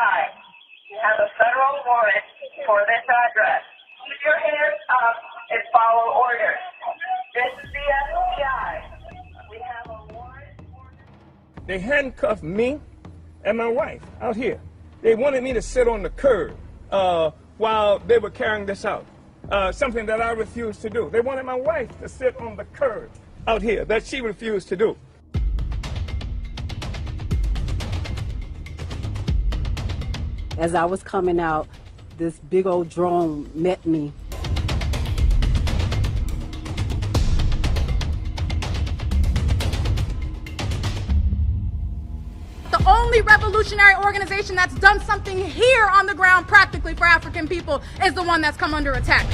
FBI. You have a federal warrant for this address. Keep your hands up and follow orders. This is the FBI. We have a warrant for... They handcuffed me and my wife out here. They wanted me to sit on the curb while they were carrying this out, something that I refused to do. They wanted my wife to sit on the curb out here, that she refused to do. As I was coming out, this big old drone met me. The only revolutionary organization that's done something here on the ground practically for African people is the one that's come under attack.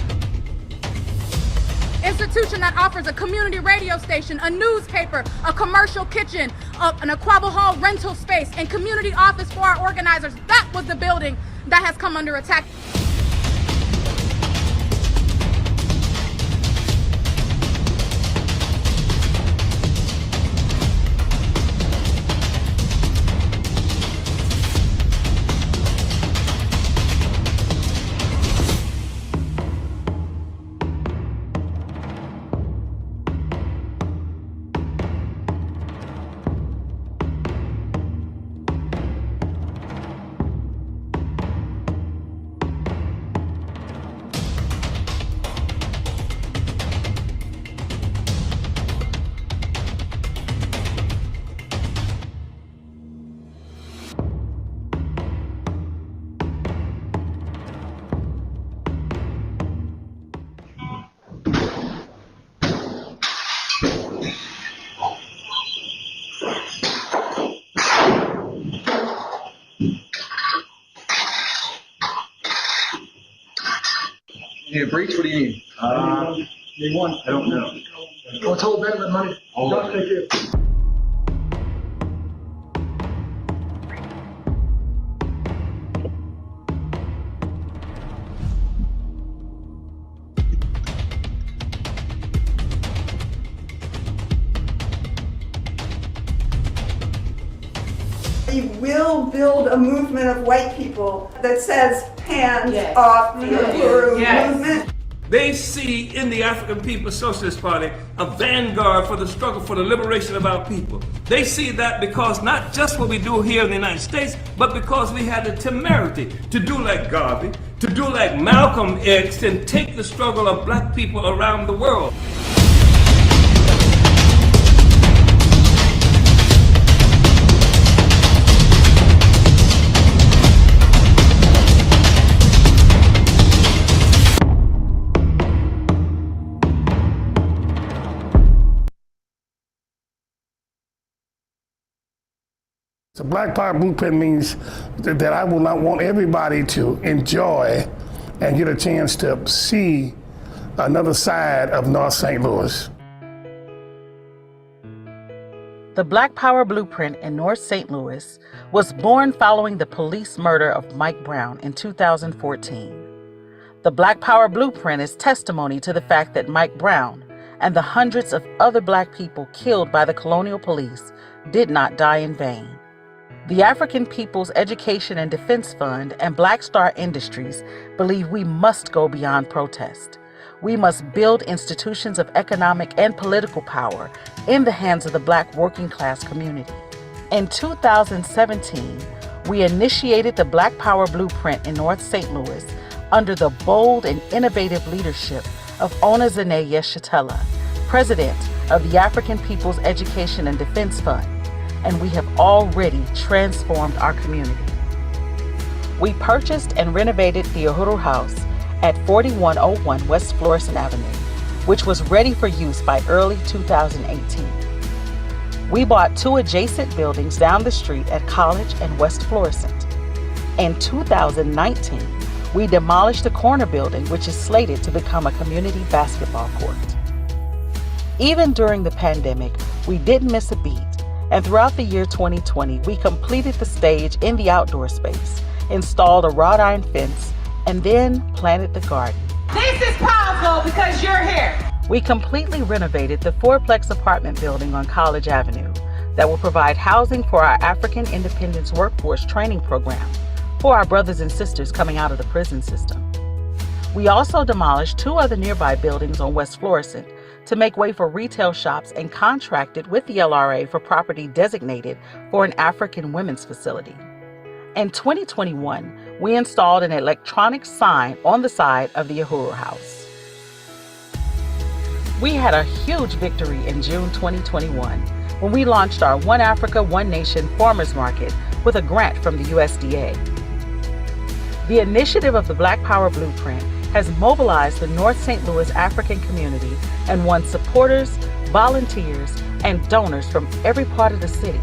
Institution that offers a community radio station, a newspaper, a commercial kitchen, an Aquaba Hall rental space, and community office for our organizers. That was the building that has come under attack. You need a breach? What do you need? Need one. I don't know. What's hold back with money? Hold No, on. thank you. We will build a movement of white people that says hands off the Uhuru Movement. They see in the African People's Socialist Party a vanguard for the struggle for the liberation of our people. They see that because not just what we do here in the United States, but because we had the temerity to do like Garvey, to do like Malcolm X, and take the struggle of black people around the world. The Black Power Blueprint means that I will not want everybody to enjoy and get a chance to see another side of North St. Louis. The Black Power Blueprint in North St. Louis was born following the police murder of Mike Brown in 2014. The Black Power Blueprint is testimony to the fact that Mike Brown and the hundreds of other black people killed by the colonial police did not die in vain. The African People's Education and Defense Fund and Black Star Industries believe we must go beyond protest. We must build institutions of economic and political power in the hands of the black working class community. In 2017, we initiated the Black Power Blueprint in North St. Louis under the bold and innovative leadership of Omali Yeshitela, President of the African People's Education and Defense Fund, and we have already transformed our community. We purchased and renovated the Uhuru House at 4101 West Florissant Avenue, which was ready for use by early 2018. We bought 2 adjacent buildings down the street at College and West Florissant. In 2019, we demolished the corner building, which is slated to become a community basketball court. Even during the pandemic, we didn't miss a beat. And throughout the year 2020, we completed the stage in the outdoor space, installed a wrought iron fence, and then planted the garden. This is powerful because you're here. We completely renovated the 4-plex apartment building on College Avenue that will provide housing for our African Independence Workforce Training Program, for our brothers and sisters coming out of the prison system. We also demolished 2 other nearby buildings on West Florissant to make way for retail shops and contracted with the LRA for property designated for an African women's facility. In 2021, we installed an electronic sign on the side of the Uhuru House. We had a huge victory in June 2021 when we launched our One Africa, One Nation Farmers Market with a grant from the USDA. The initiative of the Black Power Blueprint has mobilized the North St. Louis African community and won supporters, volunteers, and donors from every part of the city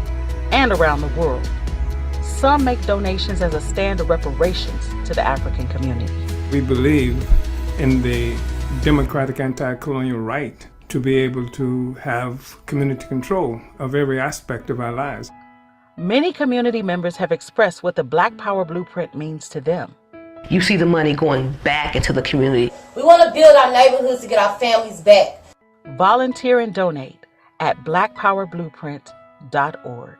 and around the world. Some make donations as a stand of reparations to the African community. We believe in the democratic anti-colonial right to be able to have community control of every aspect of our lives. Many community members have expressed what the Black Power Blueprint means to them. You see the money going back into the community. We want to build our neighborhoods to get our families back. Volunteer and donate at blackpowerblueprint.org.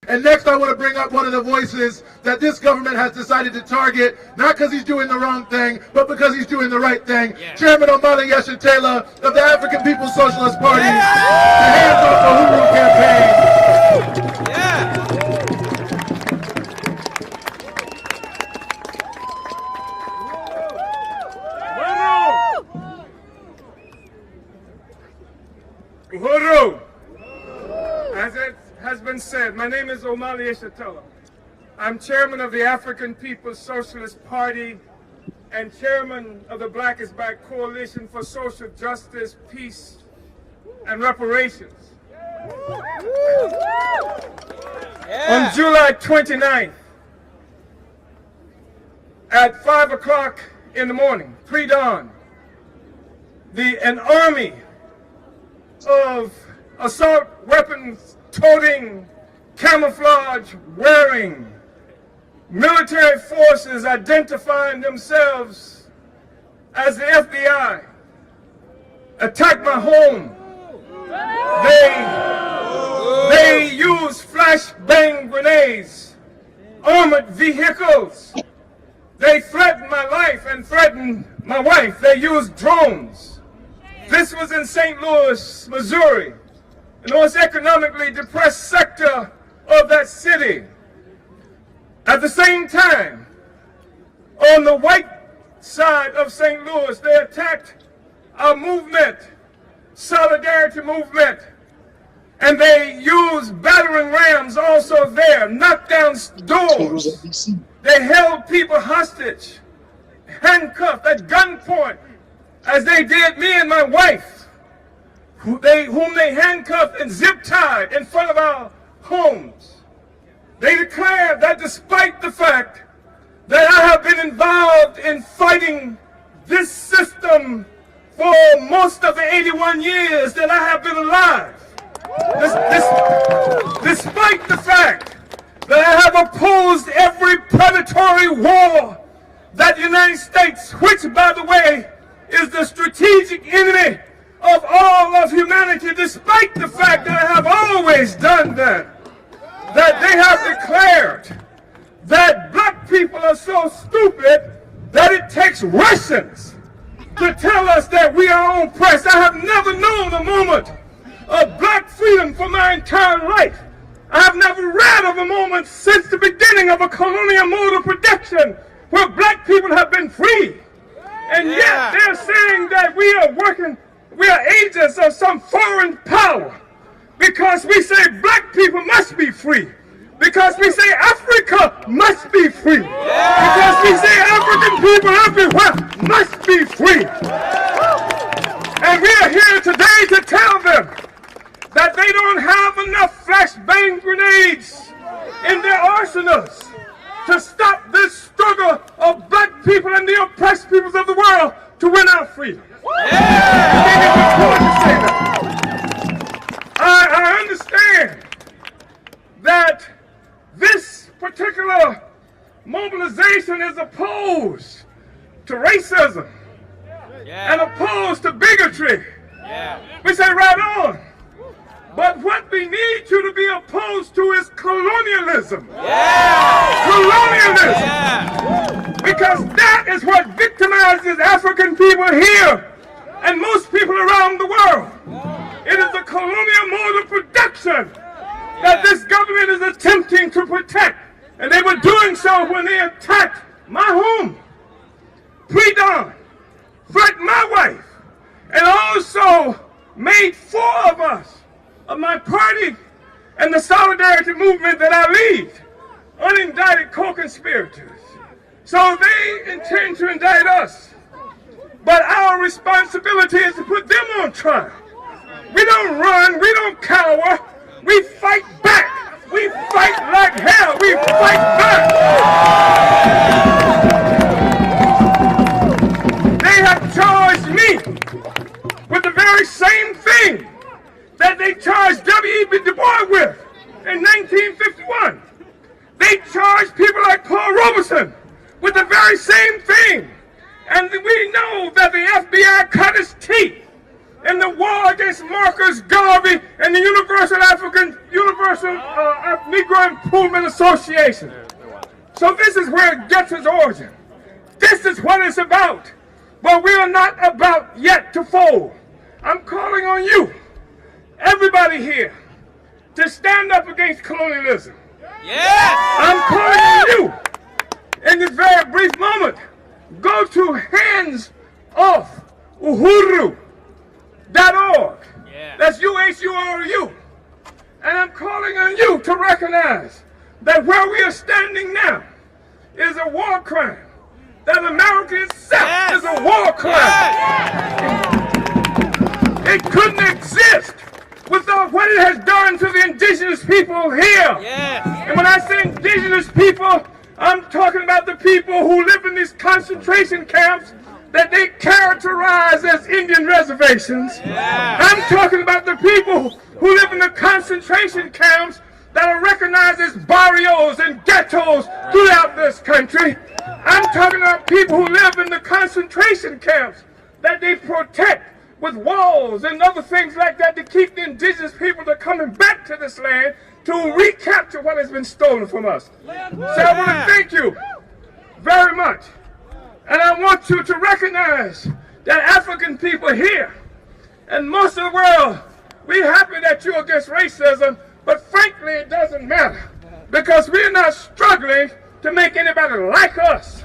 And next I want to bring up one of the voices that this government has decided to target, not because he's doing the wrong thing, but because he's doing the right thing. Yeah. Chairman Omali Yeshitela of the African People's Socialist Party, the Hands Off Uhuru campaign. Uhuru, as it has been said, my name is Omali Yeshitela. I'm chairman of the African People's Socialist Party and chairman of the Black is Back Coalition for Social Justice, Peace, and Reparations. On July 29th, at 5 o'clock in the morning, pre-dawn, an army of assault weapons toting, camouflage wearing, military forces identifying themselves as the FBI attacked my home. They used flashbang grenades, armored vehicles. They threatened my life and threatened my wife. They used drones. This was in St. Louis, Missouri, the most economically depressed sector of that city. At the same time, on the white side of St. Louis, they attacked our movement, Solidarity Movement, and they used battering rams also there, knocked down doors. They held people hostage, handcuffed at gunpoint, as they did me and my wife, whom they handcuffed and zip-tied in front of our homes. They declared that despite the fact that I have been involved in fighting this system for most of the 81 years that I have been alive, despite the fact that I have opposed every predatory war that the United States, which, by the way, is the strategic enemy of all of humanity, despite the fact that I have always done that they have declared that black people are so stupid that it takes Russians to tell us that we are oppressed. I have never known a moment of black freedom for my entire life. I have never read of a moment since the beginning of a colonial mode of production where black people have been free. And yet they're saying that we are agents of some foreign power because we say black people must be free, because we say Africa must be free, because we say African people everywhere must be free. And we are here today to tell them that they don't have enough flashbang grenades in their arsenals to stop this struggle of black people and the oppressed peoples of the world to win our freedom. I understand that this particular mobilization is opposed to racism and opposed to bigotry. We say right on. But what we need you to be opposed to is colonialism. Yeah. Colonialism. Yeah. Because that is what victimizes African people here and most people around the world. It is the colonial mode of production that this government is attempting to protect. And they were doing so when they attacked my home, pre-dawn, threatened my wife, and also made 4 of us, of my party and the solidarity movement that I lead, unindicted co-conspirators. So they intend to indict us. But our responsibility is to put them on trial. We don't run, we don't cower, we fight back. We fight like hell, we fight back. They have charged me with the very same thing that they charged W.E.B. Du Bois with in 1951. They charged people like Paul Robeson with the very same thing. And we know that the FBI cut its teeth in the war against Marcus Garvey and the Universal Negro Improvement Association. So this is where it gets its origin. This is what it's about. But we are not about yet to fold. I'm calling on you, everybody here, to stand up against colonialism. Yes! I'm calling on you in this very brief moment. Go to handsoffUhuru.org. Yeah. That's UHURU. And I'm calling on you to recognize that where we are standing now is a war crime. That America itself is a war crime. Yes. It couldn't exist without what it has done to the indigenous people here. Yes. And when I say indigenous people, I'm talking about the people who live in these concentration camps that they characterize as Indian reservations. Yeah. I'm talking about the people who live in the concentration camps that are recognized as barrios and ghettos throughout this country. I'm talking about people who live in the concentration camps that they protect with walls and other things like that to keep the indigenous people that are coming back to this land to recapture what has been stolen from us. So I want to thank you very much. And I want you to recognize that African people here and most of the world, we're happy that you're against racism, but frankly it doesn't matter because we're not struggling to make anybody like us.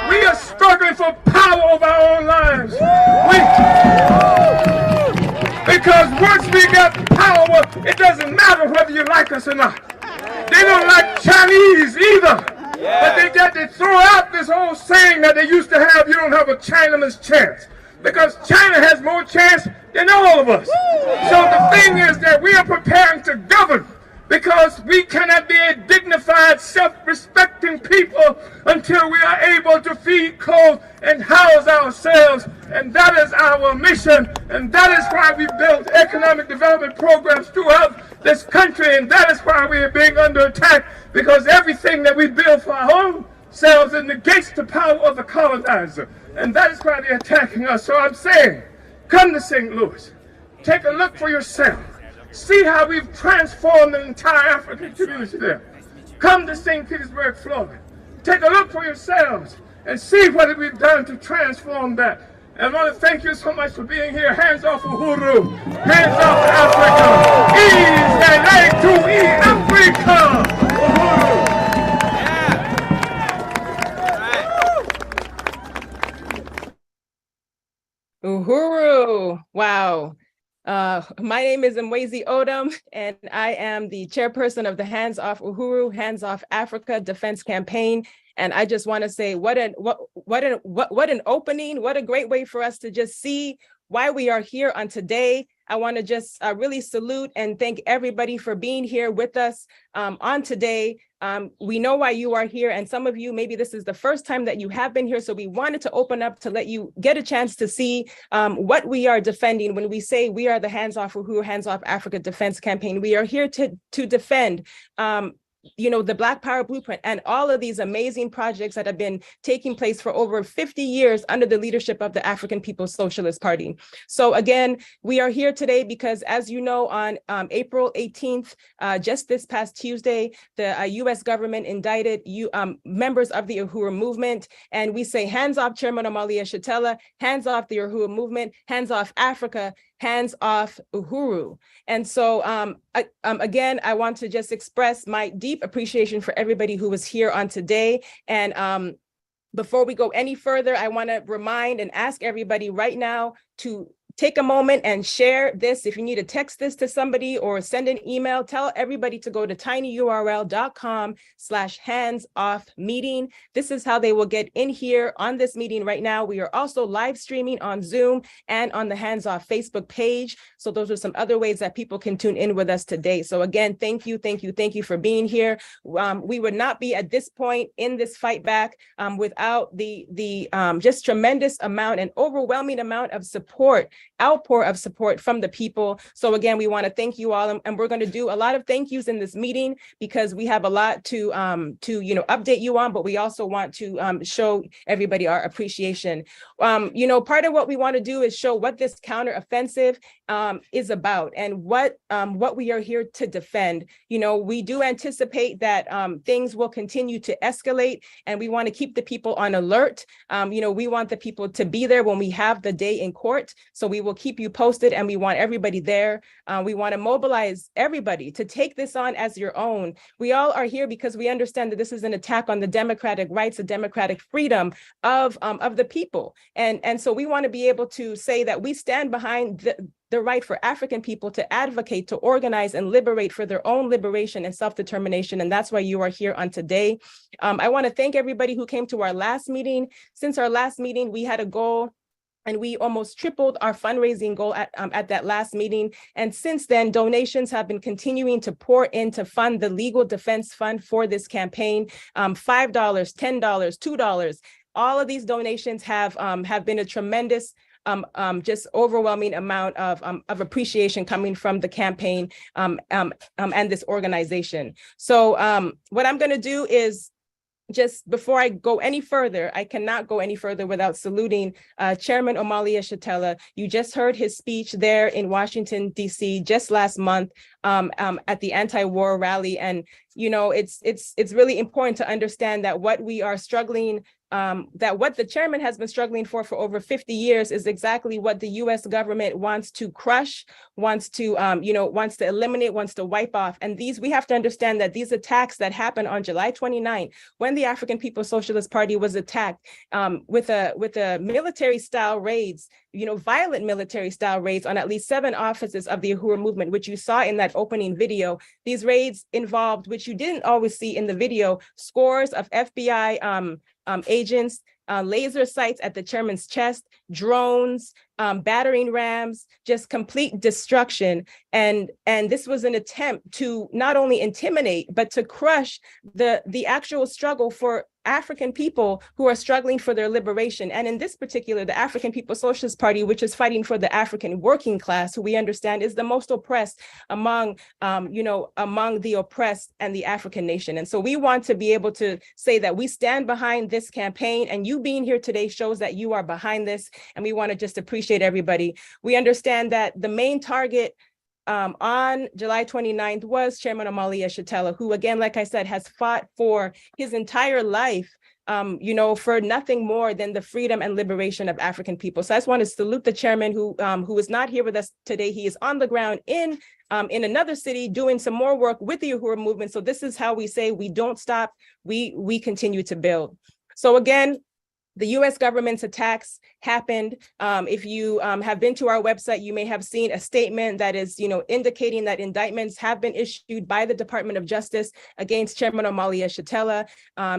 We are struggling for power over our own lives. Because once we got power, it doesn't matter whether you like us or not. They don't like Chinese either. But they got to throw out this whole saying that they used to have, you don't have a Chinaman's chance. Because China has more chance than all of us. So the thing is that we are preparing to govern because we cannot be a dignified, self-respecting people until we are able to feed, clothe, and house ourselves. And that is our mission. And that is why we built economic development programs throughout this country. And that is why we are being under attack, because everything that we build for our own selves negates the power of the colonizer. And that is why they're attacking us. So I'm saying, come to St. Louis. Take a look for yourself. See how we've transformed the entire African community there. Come to St. Petersburg, Florida. Take a look for yourselves and see what we've done to transform that. And I want to thank you so much for being here. Hands off Uhuru. Hands off Africa. Africa. Uhuru. Uhuru. Wow. My name is Mwezi Odom, and I am the chairperson of the Hands Off Uhuru, Hands Off Africa Defense Campaign. And I just want to say, what an opening! What a great way for us to just see why we are here on today. I want to just really salute and thank everybody for being here with us on today. We know why you are here, and some of you, maybe this is the first time that you have been here, so we wanted to open up to let you get a chance to see what we are defending when we say we are the Hands Off Uhuru, Hands Off Africa Defense Campaign. We are here to defend the Black Power Blueprint and all of these amazing projects that have been taking place for over 50 years under the leadership of the African People's Socialist Party. So again, we are here today because, as you know, on April 18th, just this past Tuesday, the US government indicted members of the Uhuru Movement. And we say, hands off Chairman Omali Yeshitela, hands off the Uhuru Movement, hands off Africa, hands off Uhuru. And so again, I want to just express my deep appreciation for everybody who was here on today. And before we go any further, I want to remind and ask everybody right now to take a moment and share this. If you need to text this to somebody or send an email, tell everybody to go to tinyurl.com/hands-off-meeting. This is how they will get in here on this meeting right now. We are also live streaming on Zoom and on the Hands Off Facebook page. So those are some other ways that people can tune in with us today. So again, thank you for being here. We would not be at this point in this fight back without the just tremendous amount and overwhelming amount of support, outpour of support from the people. So again, we want to thank you all, and we're going to do a lot of thank yous in this meeting because we have a lot to update you on, but we also want to show everybody our appreciation. Part of what we want to do is show what this counteroffensive is about and what we are here to defend. We do anticipate that things will continue to escalate, and we want to keep the people on alert. We want the people to be there when we have the day in court. So we will keep you posted, and we want everybody there. We want to mobilize everybody to take this on as your own. We all are here because we understand that this is an attack on the democratic rights, the democratic freedom of the people. And so we want to be able to say that we stand behind the right for African people to advocate, to organize and liberate for their own liberation and self-determination. And that's why you are here on today. I want to thank everybody who came to our last meeting. Since our last meeting, we had a goal, and we almost tripled our fundraising goal at that last meeting. And since then, donations have been continuing to pour in to fund the legal defense fund for this campaign. $5, $10, $2. All of these donations have been a tremendous just overwhelming amount of appreciation coming from the campaign and this organization. So what I'm going to do is, just before I go any further, I cannot go any further without saluting Chairman Omali Yeshitela. You just heard his speech there in Washington, D.C. just last month at the anti-war rally. And, it's really important to understand that what we are struggling that what the chairman has been struggling for over 50 years is exactly what the U.S. government wants to crush, wants to eliminate, wants to wipe off. And we have to understand that these attacks that happened on July 29th, when the African People's Socialist Party was attacked with a military-style raids, violent military-style raids on at least 7 offices of the Uhuru Movement, which you saw in that opening video. These raids involved, which you didn't always see in the video, scores of FBI agents, laser sights at the chairman's chest, drones, battering rams, just complete destruction. And this was an attempt to not only intimidate, but to crush the actual struggle for African people who are struggling for their liberation. And in this particular, the African People's Socialist Party, which is fighting for the African working class, who we understand is the most oppressed among the oppressed and the African nation. And so we want to be able to say that we stand behind this campaign, and you being here today shows that you are behind this. And we want to just appreciate everybody. We understand that the main target on July 29th was Chairman Omali Yeshitela, who, again, like I said, has fought for his entire life, for nothing more than the freedom and liberation of African people. So I just want to salute the chairman who is not here with us today. He is on the ground in another city doing some more work with the Uhuru Movement. So this is how we say we don't stop, we continue to build. So again, the U.S. government's attacks happened. If you have been to our website, you may have seen a statement that is, indicating that indictments have been issued by the Department of Justice against Chairman Omali Yeshitela,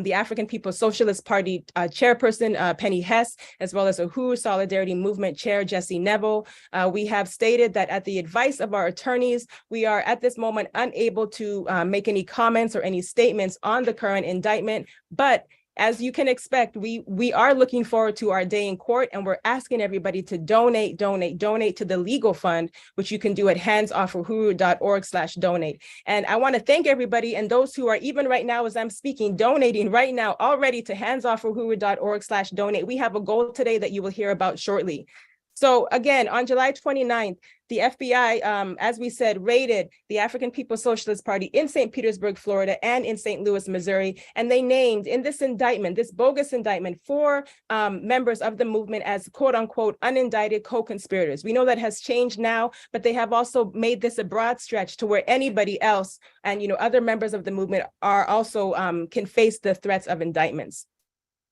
the African People's Socialist Party chairperson, Penny Hess, as well as Uhuru Solidarity Movement Chair, Jesse Neville. We have stated that at the advice of our attorneys, we are at this moment unable to make any comments or any statements on the current indictment, but as you can expect, we are looking forward to our day in court, and we're asking everybody to donate to the legal fund, which you can do at handsoffuhuru.org/donate. And I want to thank everybody and those who are, even right now as I'm speaking, donating right now already to handsoffuhuru.org/donate. We have a goal today that you will hear about shortly. So again, on July 29th, the FBI, as we said, raided the African People's Socialist Party in St. Petersburg, Florida, and in St. Louis, Missouri. And they named in this indictment, this bogus indictment, 4 members of the movement as quote unquote unindicted co-conspirators. We know that has changed now, but they have also made this a broad stretch to where anybody else and other members of the movement are also can face the threats of indictments.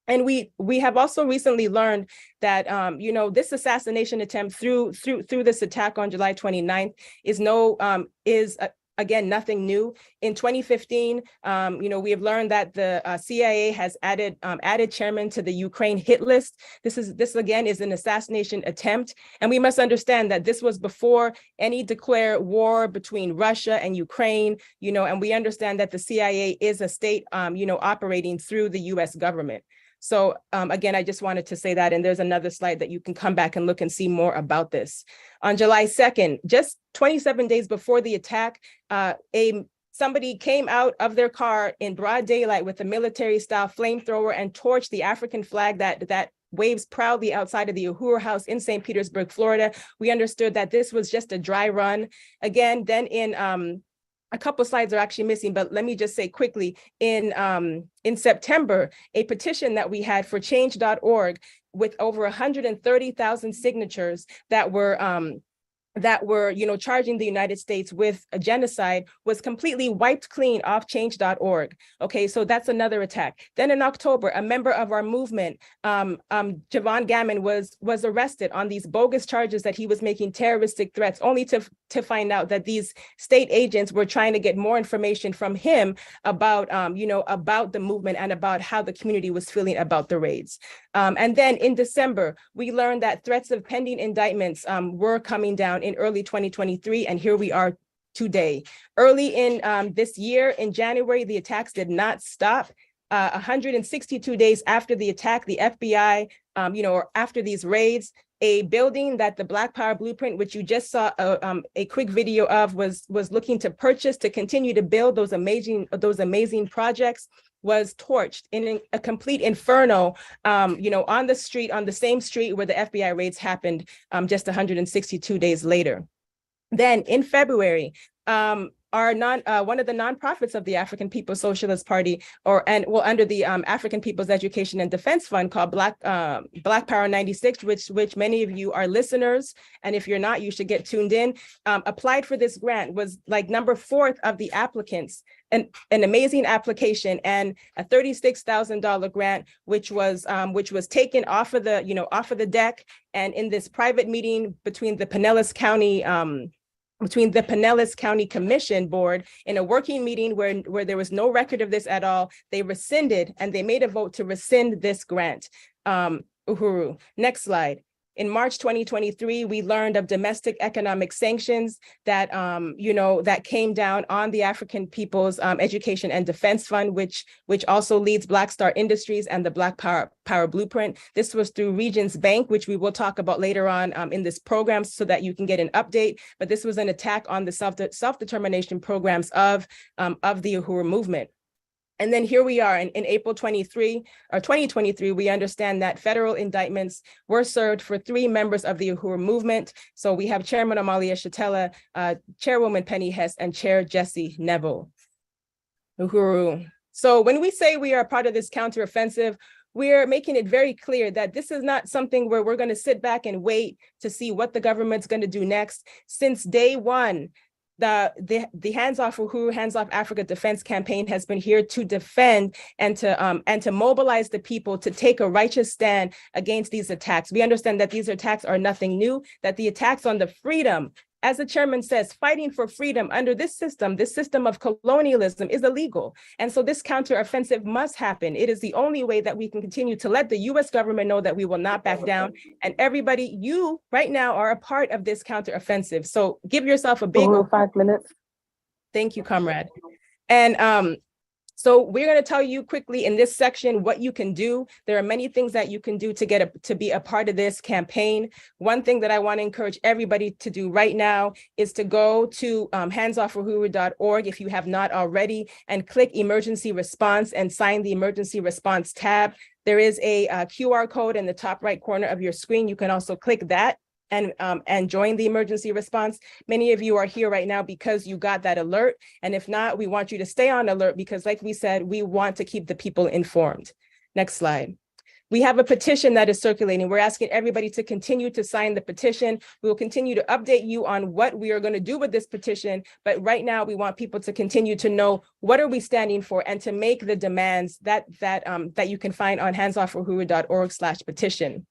And we have also recently learned that this assassination attempt through this attack on July 29th is again nothing new. In 2015, we have learned that the CIA has added chairman to the Ukraine hit list. This again is an assassination attempt, and we must understand that this was before any declared war between Russia and Ukraine. And we understand that the CIA is a state operating through the U.S. government. So again, I just wanted to say that, and there's another slide that you can come back and look and see more about this. On July 2nd, just 27 days before the attack, somebody came out of their car in broad daylight with a military-style flamethrower and torched the African flag that waves proudly outside of the Uhuru House in St. Petersburg, Florida. We understood that this was just a dry run. Again, then in a couple slides are actually missing, but let me just say quickly, in September, a petition that we had for change.org with over 130,000 signatures that were charging the United States with a genocide was completely wiped clean off change.org. Okay, so that's another attack. Then in October, a member of our movement, Javon Gammon, was arrested on these bogus charges that he was making terroristic threats, only to find out that these state agents were trying to get more information from him about the movement and about how the community was feeling about the raids. And then in December, we learned that threats of pending indictments were coming down in early 2023, and here we are today. Early in this year, in January, the attacks did not stop. 162 days after the attack, the FBI, or after these raids, a building that the Black Power Blueprint, which you just saw a quick video of, was looking to purchase to continue to build those amazing projects, was torched in a complete inferno, on the same street where the FBI raids happened just 162 days later. Then in February, one of the nonprofits of the African People's Socialist Party, under the African People's Education and Defense Fund, called Black Power 96, which many of you are listeners, and if you're not, you should get tuned in. Applied for this grant, was like number 4th of the applicants, an amazing application, and a $36,000 grant, which was taken off of the deck, and in this private meeting between the Pinellas County Commission Board, in a working meeting where there was no record of this at all, they rescinded, and they made a vote to rescind this grant. Uhuru, next slide. In March 2023, we learned of domestic economic sanctions that that came down on the African People's Education and Defense Fund, which also leads Black Star Industries and the Black Power Blueprint. This was through Regions Bank, which we will talk about later on in this program, so that you can get an update. But this was an attack on the self-determination programs of the Uhuru Movement. And then here we are in April 2023, we understand that federal indictments were served for 3 members of the Uhuru Movement. So we have Chairman Omali Yeshitela, Chairwoman Penny Hess, and Chair Jesse Neville. Uhuru. So when we say we are part of this counteroffensive, we're making it very clear that this is not something where we're going to sit back and wait to see what the government's going to do next. Since day one, the Hands Off Uhuru, Hands Off Africa Defense Campaign has been here to defend and to mobilize the people to take a righteous stand against these attacks. We understand that these attacks are nothing new, that the attacks on the freedom, as the chairman says, fighting for freedom under this system of colonialism, is illegal. And so this counteroffensive must happen. It is the only way that we can continue to let the US government know that we will not back down. And everybody, you right now are a part of this counteroffensive. So give yourself a big 5 minutes. Thank you, comrade. And So we're going to tell you quickly in this section what you can do. There are many things that you can do to be a part of this campaign. One thing that I want to encourage everybody to do right now is to go to handsoffuhuru.org if you have not already, and click emergency response and sign the emergency response tab. There is a QR code in the top right corner of your screen. You can also click that and join the emergency response. Many of you are here right now because you got that alert. And if not, we want you to stay on alert because like we said, we want to keep the people informed. Next slide. We have a petition that is circulating. We're asking everybody to continue to sign the petition. We will continue to update you on what we are going to do with this petition. But right now, we want people to continue to know what are we standing for and to make the demands that you can find on handsoffuhuru.org/petition.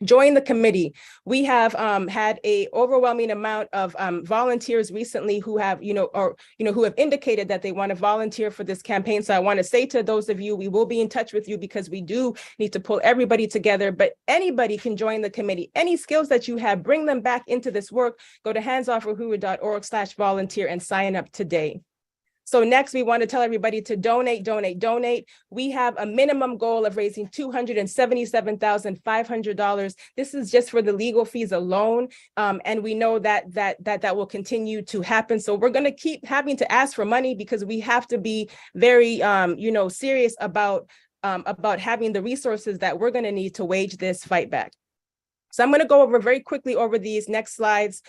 Join the committee. We have had a overwhelming amount of volunteers recently who have, who have indicated that they want to volunteer for this campaign. So I want to say to those of you, we will be in touch with you because we do need to pull everybody together, but anybody can join the committee. Any skills that you have, bring them back into this work. Go to handsoffuhuru.org/volunteer and sign up today. So next, we want to tell everybody to donate, donate, donate. We have a minimum goal of raising $277,500. This is just for the legal fees alone. And we know that will continue to happen. So we're going to keep having to ask for money because we have to be very, serious about having the resources that we're going to need to wage this fight back. So I'm going to go over very quickly over these next slides.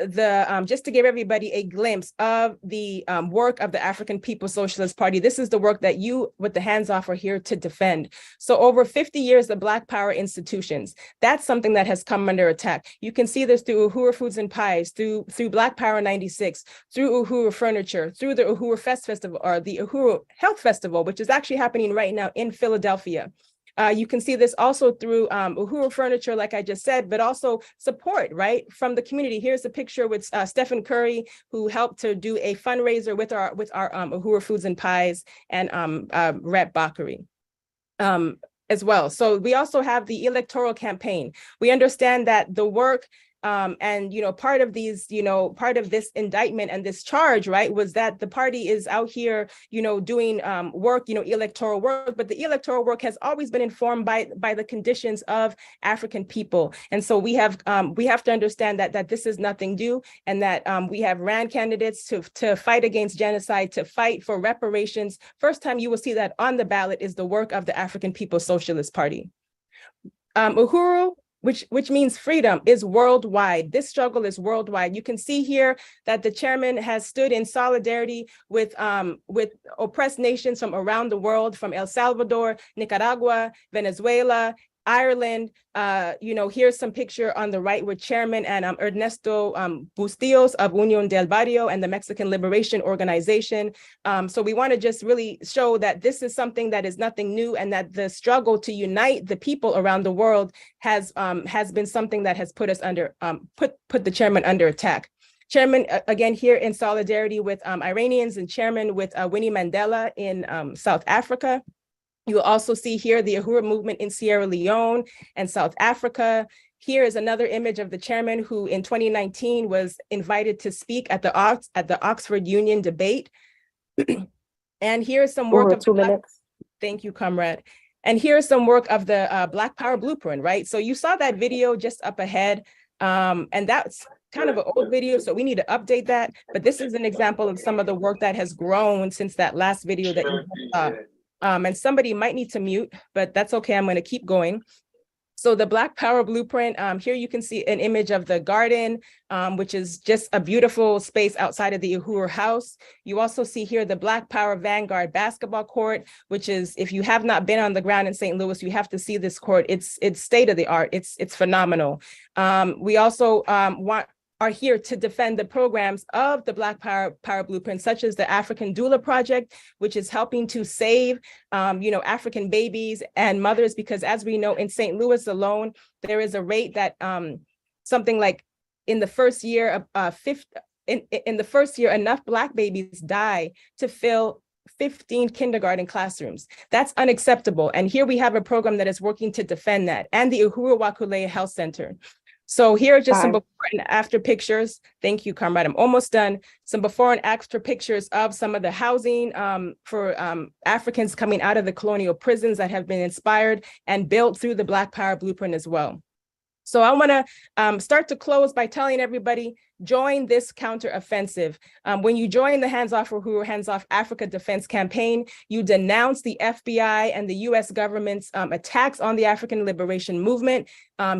Just to give everybody a glimpse of the work of the African People's Socialist Party. This is the work that you with the Hands Off are here to defend. So over 50 years of Black Power institutions, that's something that has come under attack. You can see this through Uhuru Foods and Pies, through Black Power 96, through Uhuru Furniture, through the Uhuru Fest Festival, or the Uhuru Health Festival, which is actually happening right now in Philadelphia. You can see this also through Uhuru Furniture, like I just said, but also support, right, from the community. Here's a picture with Stephen Curry, who helped to do a fundraiser with our Uhuru Foods and Pies and Rep Bakari as well. So we also have the electoral campaign. We understand that the work part of these, part of this indictment and this charge, right, was that the party is out here, doing work, electoral work, but the electoral work has always been informed by the conditions of African people. And so we have to understand that this is nothing new, and that we have ran candidates to fight against genocide, to fight for reparations. First time you will see that on the ballot is the work of the African People's Socialist Party. Uhuru, which means freedom, is worldwide. This struggle is worldwide. You can see here that the chairman has stood in solidarity with oppressed nations from around the world, from El Salvador, Nicaragua, Venezuela, Ireland. Here's some picture on the right with Chairman and Ernesto Bustillos of Unión del Barrio and the Mexican Liberation Organization. So we want to just really show that this is something that is nothing new, and that the struggle to unite the people around the world has been something that has put us under put the chairman under attack. Chairman, again, here in solidarity with Iranians, and Chairman with Winnie Mandela in South Africa. You will also see here the Uhuru Movement in Sierra Leone and South Africa. Here is another image of the chairman who in 2019 was invited to speak at the Oxford Union debate. And here's some work of Thank you, comrade. And here's some work of the Black Power Blueprint, right? So you saw that video just up ahead, and that's kind of an old video, so we need to update that. But this is an example of some of the work that has grown since that last video that you saw. And somebody might need to mute, but that's okay. I'm going to keep going. So the Black Power Blueprint, here you can see an image of the garden, which is just a beautiful space outside of the Uhuru House. You also see here the Black Power Vanguard basketball court, which is, if you have not been on the ground in St. Louis, you have to see this court. It's state of the art. It's phenomenal. We also are here to defend the programs of the Black Power Blueprint, such as the African Doula Project, which is helping to save, African babies and mothers, because as we know, in St. Louis alone, there is a rate that something like in the first year, in the first year, enough Black babies die to fill 15 kindergarten classrooms. That's unacceptable. And here we have a program that is working to defend that, and the Uhuru Wakulei Health Center. So here are just some before and after pictures. Thank you, Comrade. I'm almost done. Some before and after pictures of some of the housing for Africans coming out of the colonial prisons that have been inspired and built through the Black Power Blueprint as well. So I want to start to close by telling everybody, join this counteroffensive. When you join the Hands Off Uhuru, Hands Off Africa Defense Campaign, you denounce the FBI and the US government's attacks on the African Liberation Movement,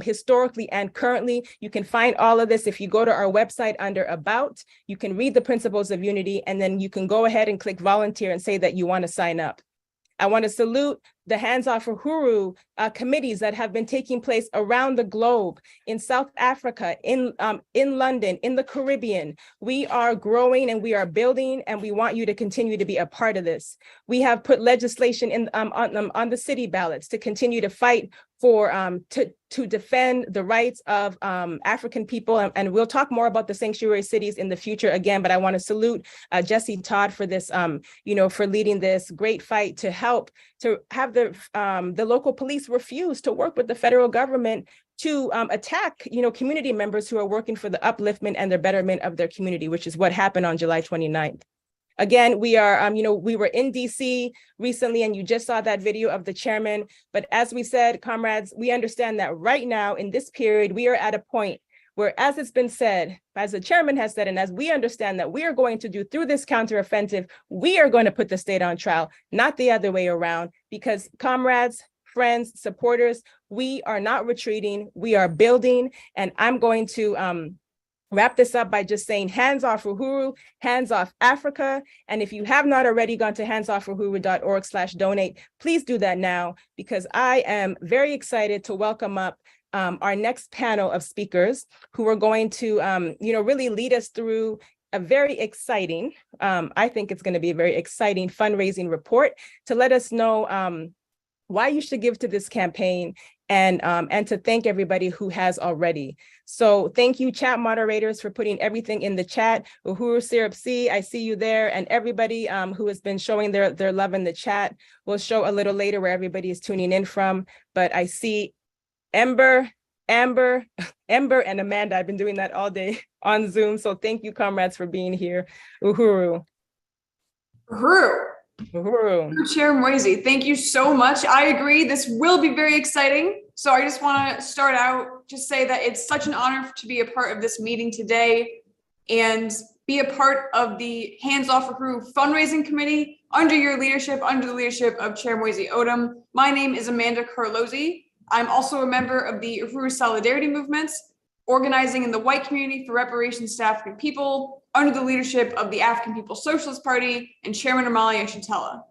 historically and currently. You can find all of this if you go to our website under About. You can read the Principles of Unity, and then you can go ahead and click volunteer and say that you want to sign up. I want to salute the Hands Off Uhuru committees that have been taking place around the globe, in South Africa, in London, in the Caribbean. We are growing and we are building, and we want you to continue to be a part of this. We have put legislation in on the city ballots to continue to fight for to defend the rights of African people, and we'll talk more about the sanctuary cities in the future again. But I want to salute Jesse Todd for this, for leading this great fight to help to have the local police refuse to work with the federal government to attack, community members who are working for the upliftment and the betterment of their community, which is what happened on July 29th. Again, we are, we were in DC recently, and you just saw that video of the chairman. But as we said, comrades, we understand that right now in this period, we are at a point where, as it's been said, as the chairman has said, and as we understand that we are going to do through this counteroffensive, we are going to put the state on trial, not the other way around, because comrades, friends, supporters, we are not retreating, we are building. And I'm going to wrap this up by just saying, hands off Uhuru, hands off Africa. And if you have not already gone to handsoffuhuru.org/donate, please do that now, because I am very excited to welcome up our next panel of speakers who are going to, really lead us through a very exciting, I think it's going to be a very exciting fundraising report to let us know why you should give to this campaign, and to thank everybody who has already. So thank you, chat moderators, for putting everything in the chat. Uhuru Syrup C, I see you there, and everybody who has been showing their love in the chat. We'll show a little later where everybody is tuning in from, but I see Amber, and Amanda. I've been doing that all day on Zoom. So thank you, comrades, for being here. Uhuru. Chair Moisey, thank you so much. I agree. This will be very exciting. So I just want to start out, just say that it's such an honor to be a part of this meeting today and be a part of the Hands Off Uhuru fundraising committee under your leadership, under the leadership of Chair Moisey Odom. My name is Amanda Carlozzi. I'm also a member of the Uhuru Solidarity Movements, organizing in the white community for reparations to African people under the leadership of the African People's Socialist Party and Chairman Omali Yeshitela.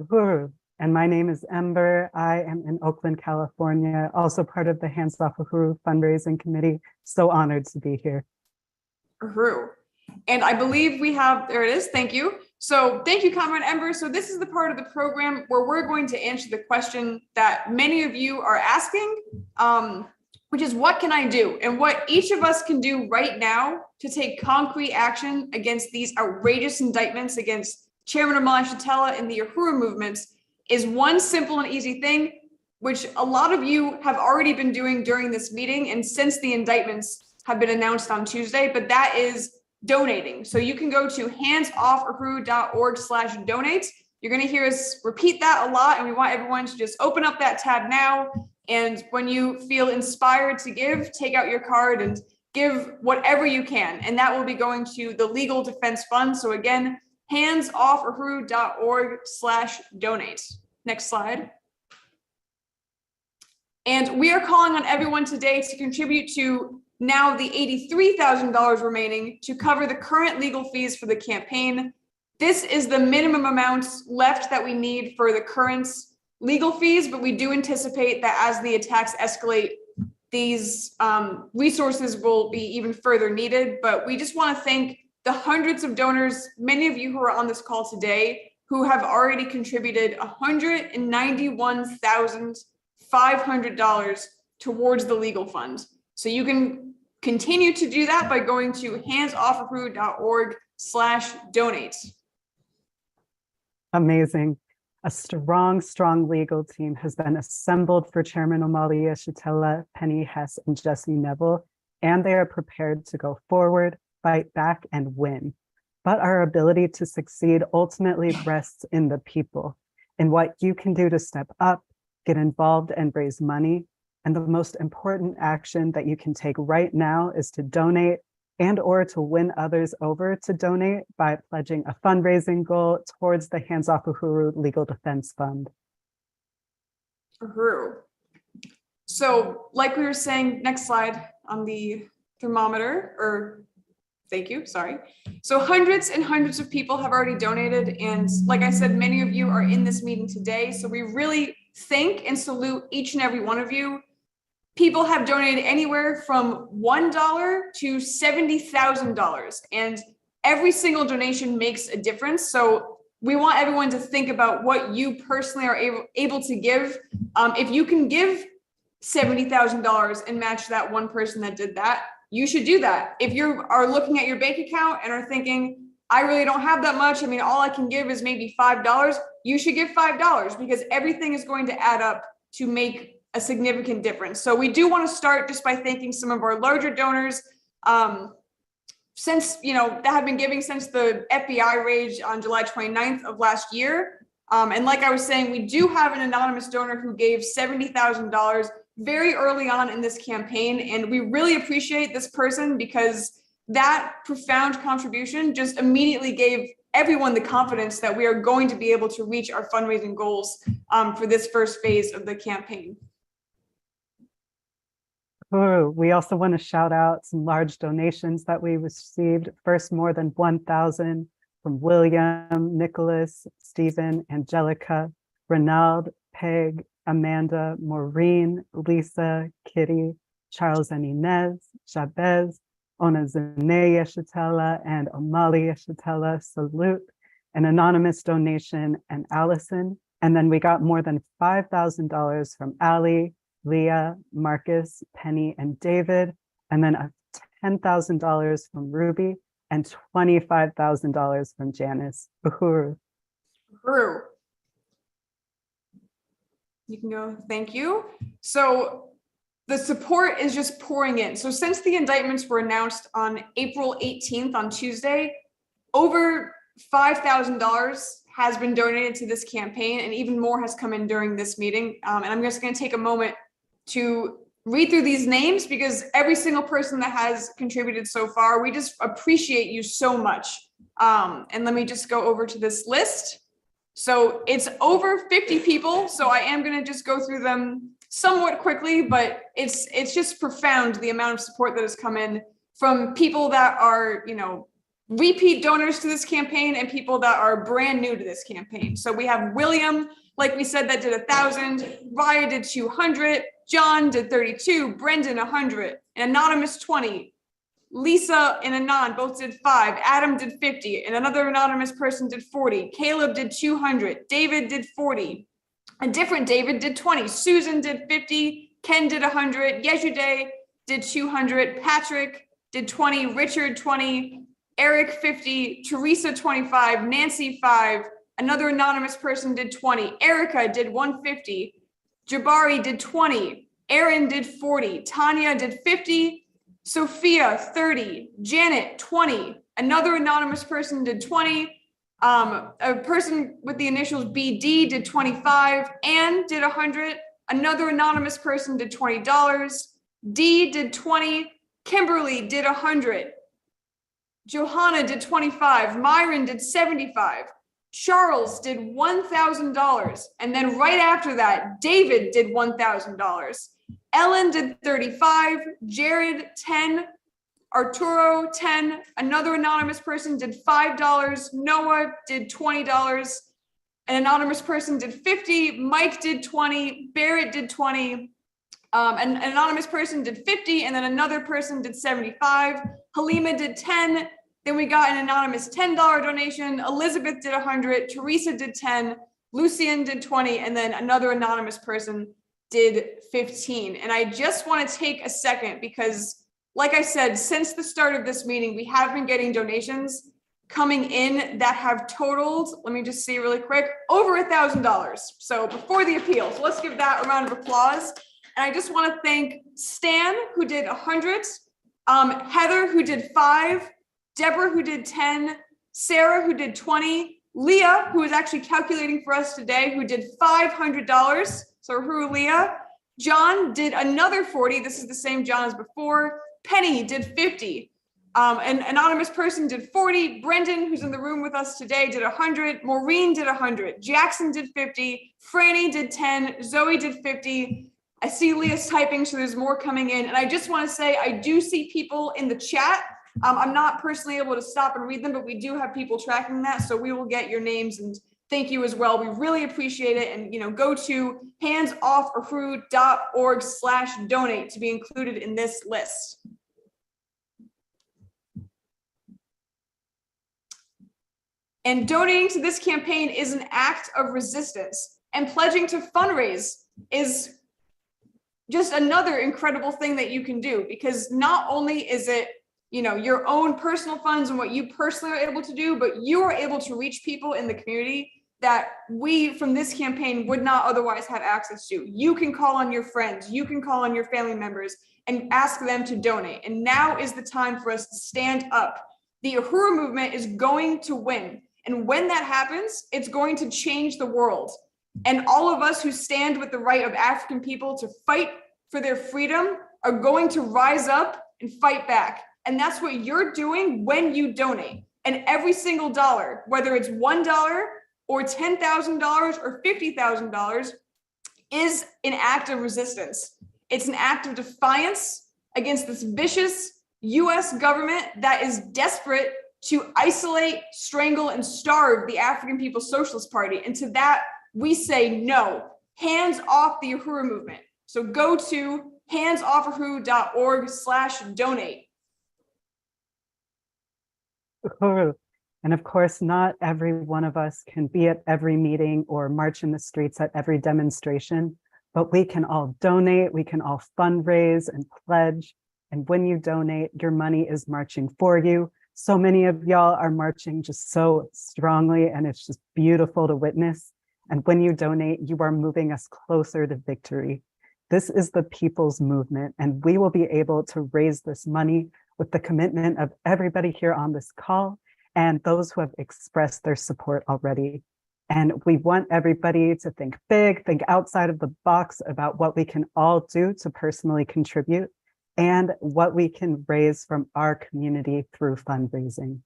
Uhuru, and my name is Ember. I am in Oakland, California, also part of the Hands Off Uhuru fundraising committee. So honored to be here. Uhuru. And I believe we have, there it is, thank you. So thank you, Comrade Ember. So this is the part of the program where we're going to answer the question that many of you are asking, which is, what can I do? And what each of us can do right now to take concrete action against these outrageous indictments against Chairman Omali Yeshitela and the Uhuru Movement is one simple and easy thing, which a lot of you have already been doing during this meeting and since the indictments have been announced on Tuesday, but that is donating. So you can go to handsoffuhuru.org/donate. You're going to hear us repeat that a lot, and we want everyone to just open up that tab now. And when you feel inspired to give, take out your card and give whatever you can. And that will be going to the Legal Defense Fund. So again, handsoffuhuru.org/donate. Next slide. And we are calling on everyone today to contribute to now the $83,000 remaining to cover the current legal fees for the campaign. This is the minimum amount left that we need for the current legal fees, but we do anticipate that as the attacks escalate, these resources will be even further needed. But we just want to thank the hundreds of donors, many of you who are on this call today, who have already contributed $191,500 towards the legal fund. So you can continue to do that by going to handsoffahuru.org/donate. Amazing. A strong legal team has been assembled for Chairman Omali Yeshitela, Penny Hess, and Jesse Neville, and they are prepared to go forward, fight back, and win. But our ability to succeed ultimately rests in the people, in what you can do to step up, get involved, and raise money. And the most important action that you can take right now is to donate and or to win others over to donate by pledging a fundraising goal towards the Hands Off Uhuru Legal Defense Fund. Uhuru. So like we were saying, next slide on the thermometer, or thank you, sorry. So hundreds and hundreds of people have already donated. And like I said, many of you are in this meeting today. So we really thank and salute each and every one of you. People have donated anywhere from $1 to $70,000, and every single donation makes a difference. So we want everyone to think about what you personally are able to give. If you can give $70,000 and match that one person that did that, you should do that. If you are looking at your bank account and are thinking, I really don't have that much, I mean, all I can give is maybe $5, you should give $5 because everything is going to add up to make a significant difference. So we do want to start just by thanking some of our larger donors. Since, that have been giving since the FBI raid on July 29th of last year. And like I was saying, we do have an anonymous donor who gave $70,000 very early on in this campaign. And we really appreciate this person because that profound contribution just immediately gave everyone the confidence that we are going to be able to reach our fundraising goals for this first phase of the campaign. We also want to shout out some large donations that we received. First, more than 1,000 from William, Nicholas, Stephen, Angelica, Renald, Peg, Amanda, Maureen, Lisa, Kitty, Charles and Inez, Jabez, Onazune Yeshitela, and Omali Yeshitela. Salute. An anonymous donation, and Allison. And then we got more than $5,000 from Ali, Leah, Marcus, Penny, and David, and then $10,000 from Ruby and $25,000 from Janice. Uhuru. Uhuru. You can go, thank you. So the support is just pouring in. So since the indictments were announced on April 18th on Tuesday, over $5,000 has been donated to this campaign, and even more has come in during this meeting. And I'm just going to take a moment to read through these names because every single person that has contributed so far, we just appreciate you so much. And let me just go over to this list. So it's over 50 people. So I am going to just go through them somewhat quickly, but it's just profound the amount of support that has come in from people that are, repeat donors to this campaign and people that are brand new to this campaign. So we have William, like we said, that did 1,000, Raya did 200, John did 32, Brendan 100, an anonymous 20, Lisa and Anand both did 5, Adam did 50, and another anonymous person did 40, Caleb did 200, David did 40, a different David did 20, Susan did 50, Ken did 100, Yejude did 200, Patrick did 20, Richard 20, Eric 50, Teresa 25, Nancy 5, another anonymous person did 20, Erica did 150, Jabari did 20, Aaron did 40, Tanya did 50, Sophia 30, Janet 20, another anonymous person did 20, a person with the initials BD did 25, Ann did 100, another anonymous person did $20, D did 20, Kimberly did 100, Johanna did 25, Myron did 75, Charles did $1,000, and then right after that, David did $1,000. Ellen did 35, Jared 10, Arturo 10, another anonymous person did $5, Noah did $20, an anonymous person did 50, Mike did 20, Barrett did 20, an anonymous person did 50, and then another person did 75, Halima did 10, then we got an anonymous $10 donation, Elizabeth did 100, Teresa did 10, Lucian did 20, and then another anonymous person did 15. And I just want to take a second because, like I said, since the start of this meeting, we have been getting donations, coming in that have totaled, let me just see really quick, over $1,000. So before the appeal, so let's give that a round of applause. And I just want to thank Stan, who did 100, Heather, who did 5, Deborah, who did 10, Sarah, who did 20, Leah, who is actually calculating for us today, who did $500. So Uhuru Leah. John did another 40. This is the same John as before. Penny did 50. An anonymous person did 40. Brendan, who's in the room with us today, did 100. Maureen did 100. Jackson did 50. Franny did 10. Zoe did 50. I see Leah's typing, so there's more coming in. And I just want to say, I do see people in the chat. I'm not personally able to stop and read them, but we do have people tracking that. So we will get your names, and thank you as well. We really appreciate it. And, go to handsoffahuru.org/donate to be included in this list. And donating to this campaign is an act of resistance, and pledging to fundraise is just another incredible thing that you can do, because not only is it, your own personal funds and what you personally are able to do, but you are able to reach people in the community that we from this campaign would not otherwise have access to. You can call on your friends, you can call on your family members and ask them to donate. And now is the time for us to stand up. The Uhuru Movement is going to win. And when that happens, it's going to change the world. And all of us who stand with the right of African people to fight for their freedom are going to rise up and fight back. And that's what you're doing when you donate. And every single dollar, whether it's $1 or $10,000 or $50,000, is an act of resistance. It's an act of defiance against this vicious US government that is desperate to isolate, strangle, and starve the African People's Socialist Party. And to that, we say no. Hands off the Uhuru Movement. So go to handsoffahuru.org/donate. Uhuru. And of course, not every one of us can be at every meeting or march in the streets at every demonstration, but we can all donate, we can all fundraise and pledge. And when you donate, your money is marching for you. So many of y'all are marching just so strongly, and it's just beautiful to witness. And when you donate, you are moving us closer to victory. This is the people's movement, and we will be able to raise this money with the commitment of everybody here on this call and those who have expressed their support already. And we want everybody to think big, think outside of the box about what we can all do to personally contribute and what we can raise from our community through fundraising.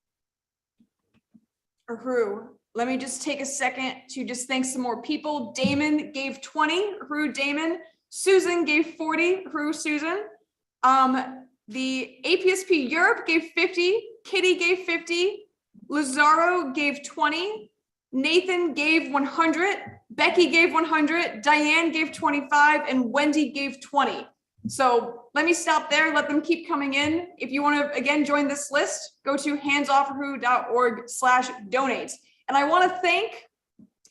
Uhuru, let me just take a second to just thank some more people. Damon gave 20, Uhuru Damon. Susan gave 40, Uhuru Susan. The APSP Europe gave 50, Kitty gave 50, Lazaro gave 20, Nathan gave 100, Becky gave 100, Diane gave 25, and Wendy gave 20. So let me stop there, let them keep coming in. If you want to, again, join this list, go to handsoffahuru.org/donate. And I want to thank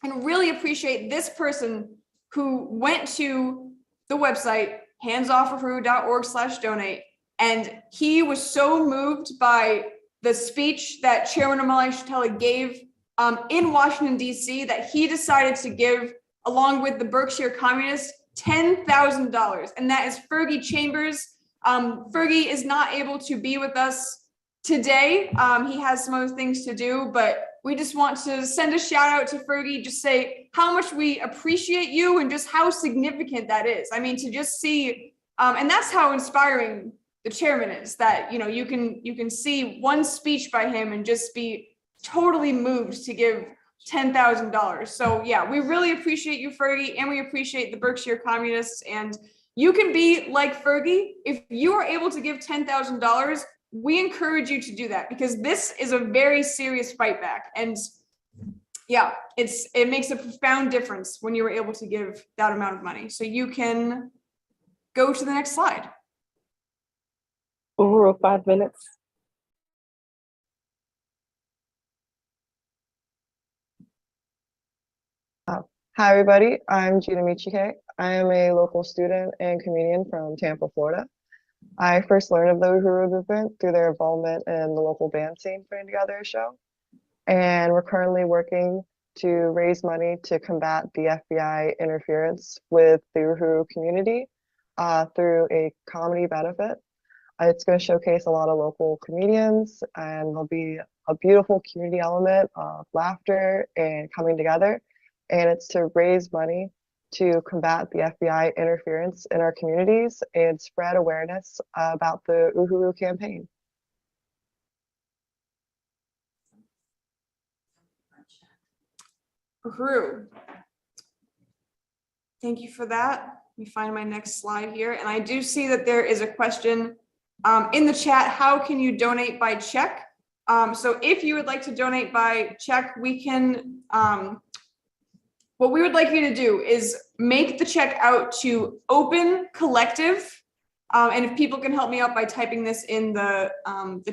and really appreciate this person who went to the website, handsoffahuru.org/donate. And he was so moved by the speech that Chairman Omali Yeshitela gave in Washington, D.C., that he decided to give, along with the Berkshire Communists, $10,000. And that is Fergie Chambers. Fergie is not able to be with us today. He has some other things to do, but we just want to send a shout out to Fergie, just say how much we appreciate you and just how significant that is. I mean, to just see, and that's how inspiring the chairman is, that, you can see one speech by him and just be totally moved to give $10,000. So yeah, we really appreciate you, Fergie, and we appreciate the Berkshire Communists. And you can be like Fergie. If you are able to give $10,000, we encourage you to do that, because this is a very serious fight back. And yeah, it makes a profound difference when you were able to give that amount of money. So you can go to the next slide. Uhuru, 5 minutes. Hi, everybody. I'm Gina Michike. I am a local student and comedian from Tampa, Florida. I first learned of the Uhuru Movement through their involvement in the local band scene putting together a show. And we're currently working to raise money to combat the FBI interference with the Uhuru community through a comedy benefit. It's going to showcase a lot of local comedians, and there'll be a beautiful community element of laughter and coming together. And it's to raise money to combat the FBI interference in our communities and spread awareness about the Uhuru campaign. Uhuru. Thank you for that. Let me find my next slide here. And I do see that there is a question in the chat. How can you donate by check? So if you would like to donate by check, we can, what we would like you to do is make the check out to Open Collective. And if people can help me out by typing this in the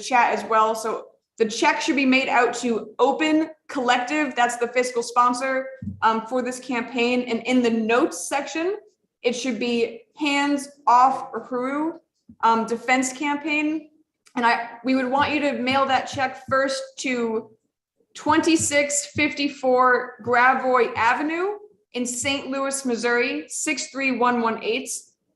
chat as well. So the check should be made out to Open Collective. That's the fiscal sponsor for this campaign. And in the notes section, it should be Hands Off Uhuru Defense Campaign. And we would want you to mail that check first to 2654 Gravois Avenue in St. Louis, Missouri, 63118.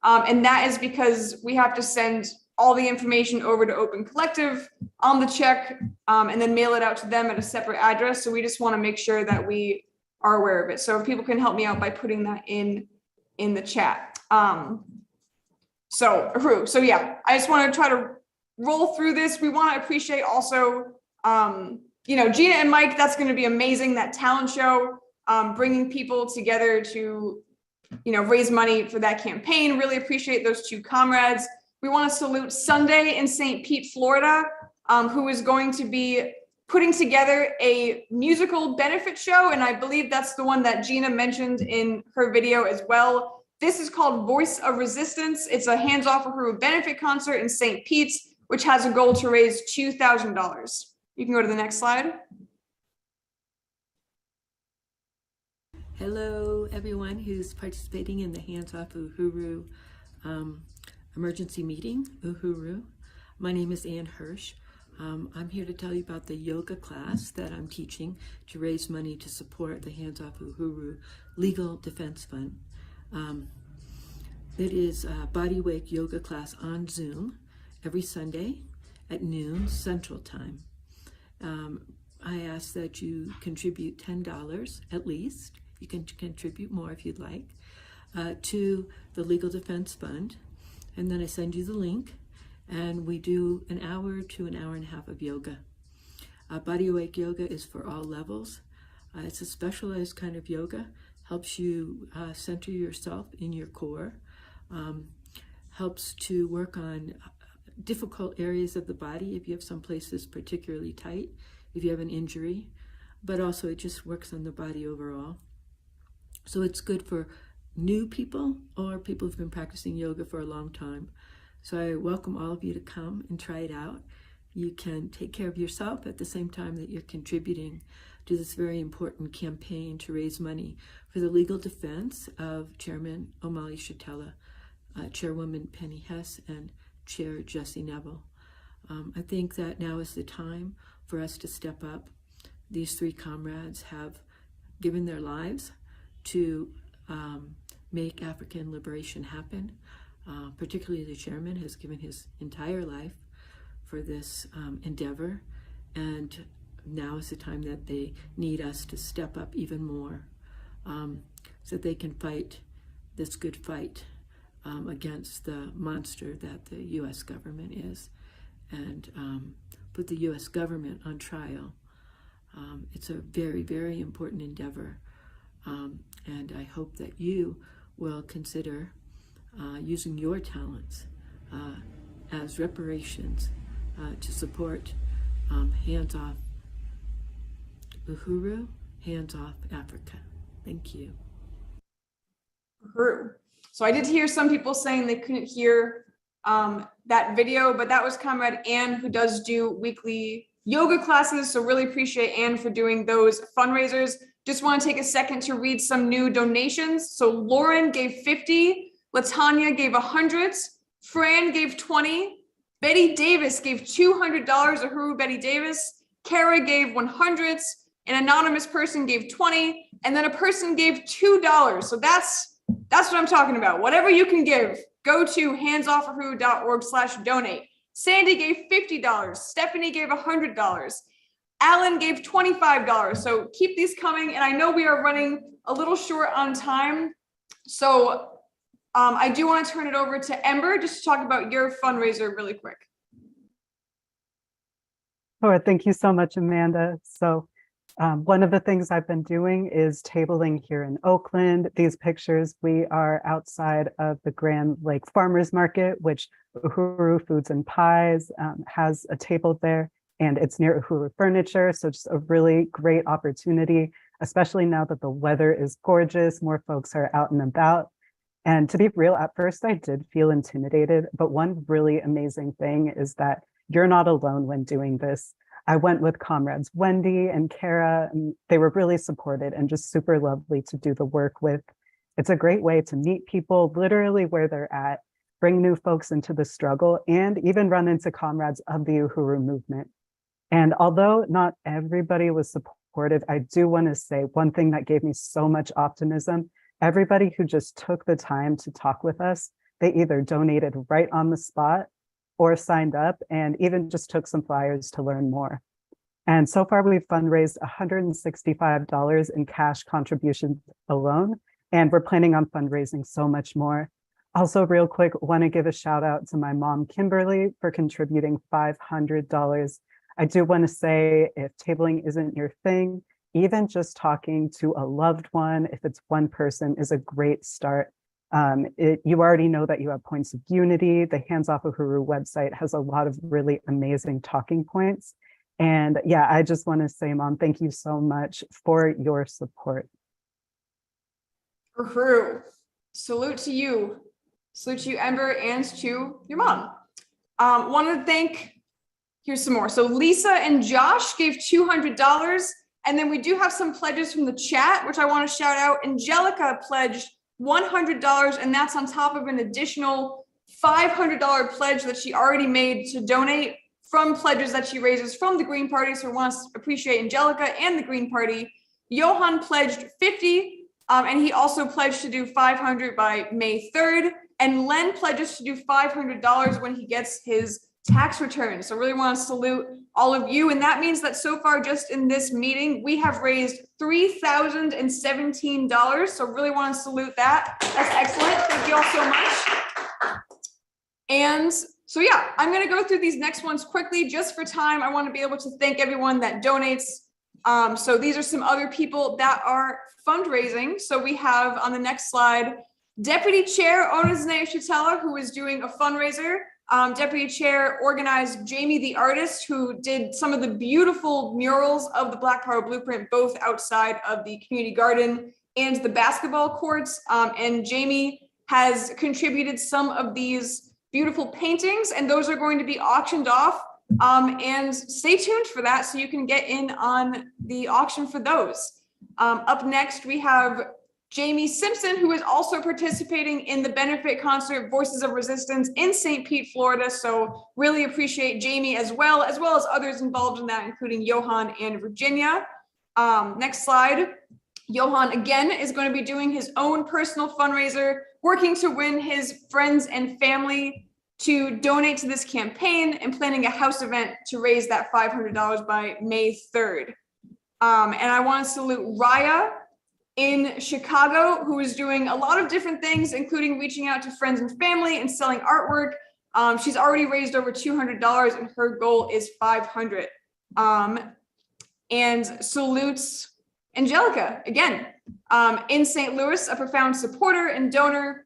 And that is because we have to send all the information over to Open Collective on the check and then mail it out to them at a separate address. So we just want to make sure that we are aware of it. So if people can help me out by putting that in the chat. So yeah, I just want to try to roll through this. We want to appreciate also, you know, Gina and Mike, that's going to be amazing. That talent show, bringing people together to, you know, raise money for that campaign. Really appreciate those two comrades. We want to salute Sunday in St. Pete, Florida, who is going to be putting together a musical benefit show. And I believe that's the one that Gina mentioned in her video as well. This is called Voice of Resistance. It's a Hands Off Uhuru benefit concert in St. Pete's, which has a goal to raise $2,000. You can go to the next slide. Hello, everyone who's participating in the Hands Off Uhuru emergency meeting, Uhuru. My name is Ann Hirsch. I'm here to tell you about the yoga class that I'm teaching to raise money to support the Hands Off Uhuru Legal Defense Fund. It is a bodyweight yoga class on Zoom every Sunday at noon Central Time. I ask that you contribute $10 at least. You can contribute more if you'd like, to the Legal Defense Fund. And then I send you the link, and we do an hour to an hour and a half of yoga. Bodyweight yoga is for all levels. It's a specialized kind of yoga, helps you center yourself in your core, helps to work on difficult areas of the body if you have some places particularly tight, if you have an injury, but also it just works on the body overall. So it's good for new people or people who've been practicing yoga for a long time. So I welcome all of you to come and try it out. You can take care of yourself at the same time that you're contributing to this very important campaign to raise money for the legal defense of Chairman Omali Yeshitela, Chairwoman Penny Hess, and Chair Jesse Neville. I think that now is the time for us to step up. These three comrades have given their lives to make African liberation happen. Particularly the chairman has given his entire life for this endeavor, and now is the time that they need us to step up even more so that they can fight this good fight against the monster that the U.S. government is, and put the U.S. government on trial. It's a very, very important endeavor, and I hope that you will consider using your talents as reparations to support Hands Off Uhuru, Hands Off Africa. Thank you. Uhuru. So I did hear some people saying they couldn't hear that video, but that was Comrade Ann, who does do weekly yoga classes. So really appreciate Ann for doing those fundraisers. Just want to take a second to read some new donations. So Lauren gave 50, Latanya gave 100, Fran gave 20, Betty Davis gave $200, Uhuru Betty Davis, Kara gave 100, an anonymous person gave 20, and then a person gave $2. So that's what I'm talking about. Whatever you can give, go to handsoffuhuru.org/donate. Sandy gave $50. Stephanie gave $100. Alan gave $25. So keep these coming. And I know we are running a little short on time. So I do want to turn it over to Ember just to talk about your fundraiser really quick. Sure, thank you so much, Amanda. So one of the things I've been doing is tabling here in Oakland. These pictures, we are outside of the Grand Lake Farmers Market, which Uhuru Foods and Pies has a table there, and it's near Uhuru Furniture. So just a really great opportunity, especially now that the weather is gorgeous, more folks are out and about. And to be real, at first I did feel intimidated, but one really amazing thing is that you're not alone when doing this. I went with comrades Wendy and Kara, and they were really supported and just super lovely to do the work with. It's a great way to meet people literally where they're at, bring new folks into the struggle, and even run into comrades of the Uhuru Movement. And although not everybody was supportive, I do want to say one thing that gave me so much optimism. Everybody who just took the time to talk with us, they either donated right on the spot or signed up and even just took some flyers to learn more. And so far we've fundraised $165 in cash contributions alone, and we're planning on fundraising so much more. Also real quick, want to give a shout out to my mom, Kimberly, for contributing $500. I do want to say if tabling isn't your thing, even just talking to a loved one, if it's one person, is a great start. You already know that you have points of unity. The Hands Off Uhuru website has a lot of really amazing talking points. And yeah, I just want to say, Mom, thank you so much for your support. Uhuru, salute to you. Salute to you, Ember, and to your mom. Want to thank, here's some more. So Lisa and Josh gave $200. And then we do have some pledges from the chat, which I want to shout out. Angelica pledged $100, and that's on top of an additional $500 pledge that she already made to donate from pledges that she raises from the Green Party. So we want to appreciate Angelica and the Green Party. Johan pledged $50, and he also pledged to do $500 by May 3rd. And Len pledges to do $500 when he gets his tax return. So really want to salute all of you. And that means that so far, just in this meeting, we have raised $3,017. So really want to salute that. That's excellent. Thank you all so much. And so, yeah, I'm going to go through these next ones quickly just for time. I want to be able to thank everyone that donates. So these are some other people that are fundraising. So we have on the next slide, Deputy Chair Omali Yeshitela, who is doing a fundraiser. Deputy Chair organized Jamie the artist, who did some of the beautiful murals of the Black Power Blueprint, both outside of the community garden and the basketball courts. And Jamie has contributed some of these beautiful paintings, and those are going to be auctioned off. And stay tuned for that so you can get in on the auction for those. Up next, we have Jamie Simpson, who is also participating in the benefit concert Voices of Resistance in St. Pete, Florida. So really appreciate Jamie as well as others involved in that, including Johan and Virginia. Next slide. Johan again is going to be doing his own personal fundraiser, working to win his friends and family to donate to this campaign and planning a house event to raise that $500 by May 3rd. And I want to salute Raya in Chicago, who is doing a lot of different things, including reaching out to friends and family and selling artwork. She's already raised over $200 and her goal is $500. And salutes Angelica again, in St. Louis, a profound supporter and donor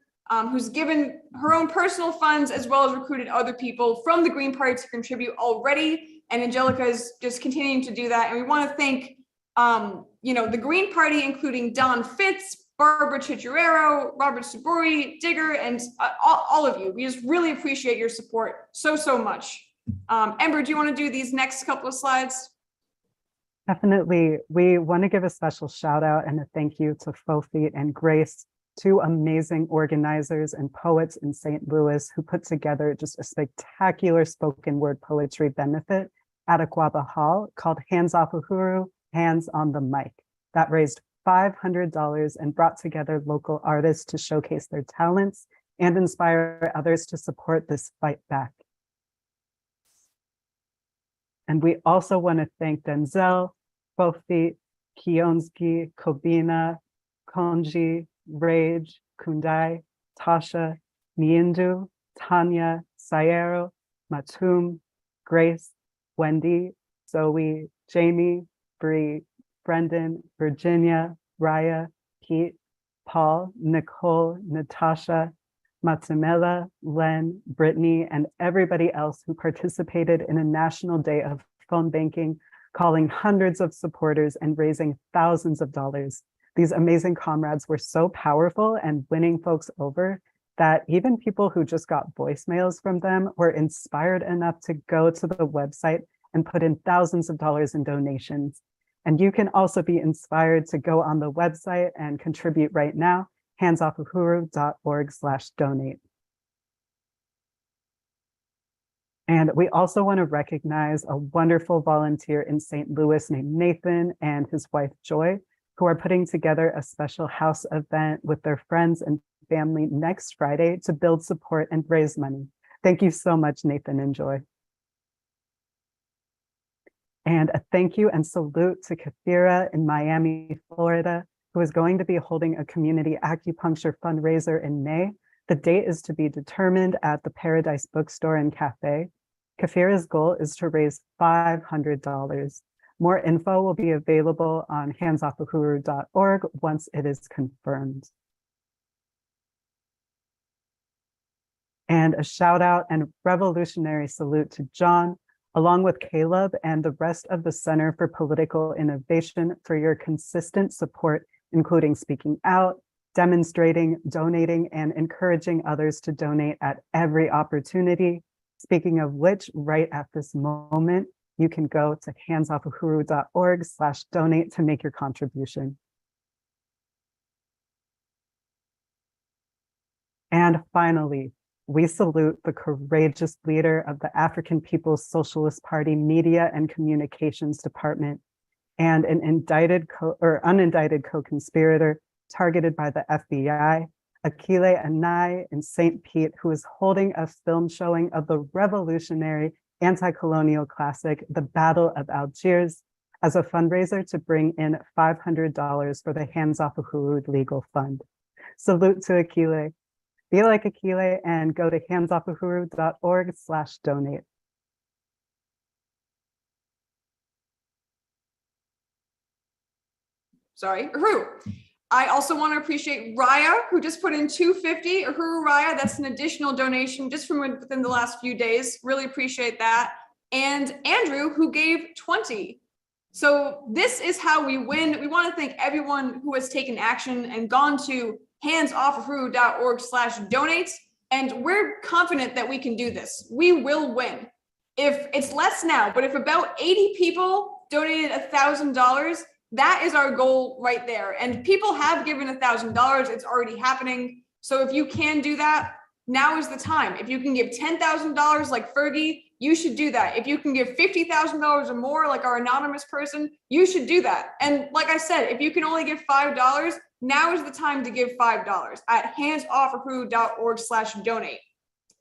who's given her own personal funds as well as recruited other people from the Green Party to contribute already. And Angelica is just continuing to do that. And we want to thank the Green Party, including Don Fitz, Barbara Chicharero, Robert Saburi, Digger, and all of you. We just really appreciate your support so much. Ember, do you want to do these next couple of slides? Definitely. We want to give a special shout out and a thank you to Fofi and Grace, two amazing organizers and poets in St. Louis who put together just a spectacular spoken word poetry benefit. at Aquaba Hall called Hands Off Uhuru, Hands on the Mic. That raised $500 and brought together local artists to showcase their talents and inspire others to support this fight back. And we also want to thank Denzel, Kofi, Kionski, Kobina, Konji, Rage, Kundai, Tasha, Niindu, Tanya, Sayero, Matum, Grace, Wendy, Zoe, Jamie, Bree, Brendan, Virginia, Raya, Pete, Paul, Nicole, Natasha, Matsamela, Len, Brittany, and everybody else who participated in a national day of phone banking, calling hundreds of supporters and raising thousands of dollars. These amazing comrades were so powerful and winning folks over that even people who just got voicemails from them were inspired enough to go to the website and put in thousands of dollars in donations. And you can also be inspired to go on the website and contribute right now, handsoffuhuru.org/donate. And we also want to recognize a wonderful volunteer in St. Louis named Nathan and his wife Joy, who are putting together a special house event with their friends and family next Friday to build support and raise money. Thank you so much, Nathan and Joy. And a thank you and salute to Kathira in Miami, Florida, who is going to be holding a community acupuncture fundraiser in May. The date is to be determined at the Paradise Bookstore and Cafe. Kathira's goal is to raise $500. More info will be available on handsoffahuru.org once it is confirmed. And a shout out and revolutionary salute to John, along with Caleb and the rest of the Center for Political Innovation for your consistent support, including speaking out, demonstrating, donating, and encouraging others to donate at every opportunity. Speaking of which, right at this moment, you can go to handsoffahuru.org/donate to make your contribution. And finally, we salute the courageous leader of the African People's Socialist Party Media and Communications Department and an unindicted co-conspirator targeted by the FBI, Akile Anai in St. Pete, who is holding a film showing of the revolutionary anti-colonial classic, The Battle of Algiers, as a fundraiser to bring in $500 for the Hands Off Uhuru Legal Fund. Salute to Akile. Be like Akile and go to handsoffahuru.org/donate. Sorry, Uhuru. I also want to appreciate Raya, who just put in $250. Uhuru Raya, that's an additional donation just from within the last few days. Really appreciate that. And Andrew, who gave $20. So this is how we win. We want to thank everyone who has taken action and gone to handsoffahuru.org/donate. And we're confident that we can do this. We will win. If it's less now, but if about 80 people donated $1,000, that is our goal right there. And people have given $1,000. It's already happening. So if you can do that, now is the time. If you can give $10,000 like Fergie, you should do that. If you can give $50,000 or more like our anonymous person, you should do that. And like I said, if you can only give $5, now is the time to give $5 at handsoffahuru.org/donate.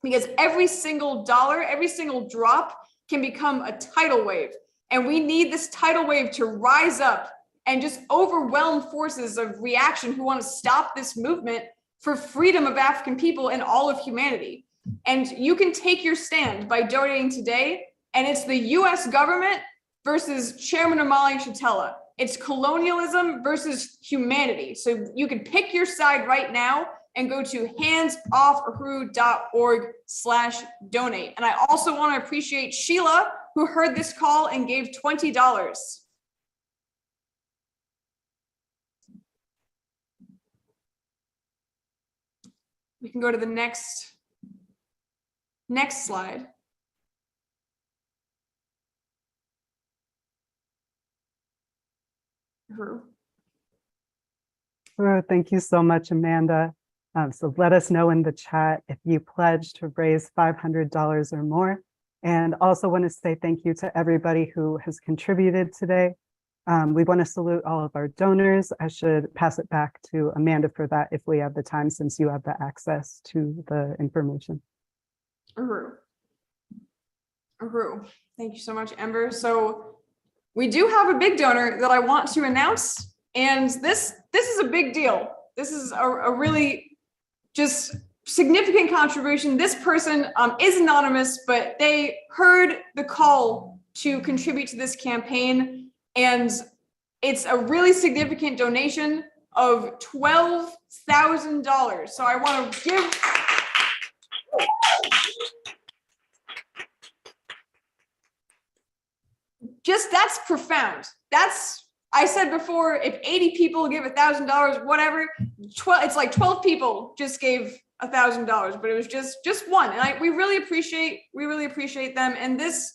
Because every single dollar, every single drop can become a tidal wave. And we need this tidal wave to rise up and just overwhelm forces of reaction who want to stop this movement for freedom of African people and all of humanity. And you can take your stand by donating today. And it's the US government versus Chairman Omali Yeshitela. It's colonialism versus humanity. So you can pick your side right now and go to handsoffahuru.org/donate. And I also want to appreciate Sheila, who heard this call and gave $20. We can go to the next slide. Thank you so much, Amanda. So let us know in the chat if you pledge to raise $500 or more. And also want to say thank you to everybody who has contributed today. We want to salute all of our donors. I should pass it back to Amanda for that if we have the time, since you have the access to the information. Uhuru. Thank you so much, Ember. So we do have a big donor that I want to announce, and this is a big deal. This is a really just significant contribution. This person is anonymous, but they heard the call to contribute to this campaign, and it's a really significant donation of $12,000. So I want to give. Just, that's profound. I said before, if 80 people give $1,000, whatever, it's like 12 people just gave $1,000, but it was just one. And we really appreciate them. And this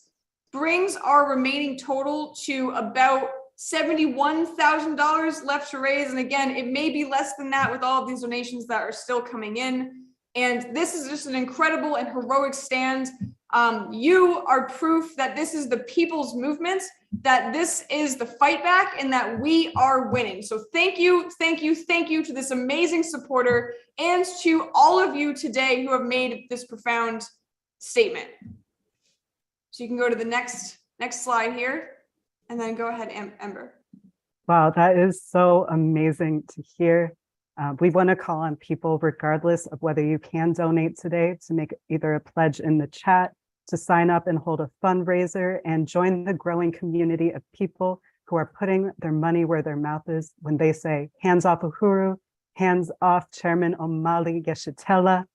brings our remaining total to about $71,000 left to raise. And again, it may be less than that with all of these donations that are still coming in. And this is just an incredible and heroic stand. You are proof that this is the people's movement, that this is the fight back, and that we are winning. So thank you to this amazing supporter and to all of you today who have made this profound statement. So you can go to the next slide here, and then go ahead, Ember. Wow, that is so amazing to hear. We want to call on people, regardless of whether you can donate today, to make either a pledge in the chat, to sign up and hold a fundraiser, and join the growing community of people who are putting their money where their mouth is when they say, hands off Uhuru, hands off Chairman Omali Yeshitela.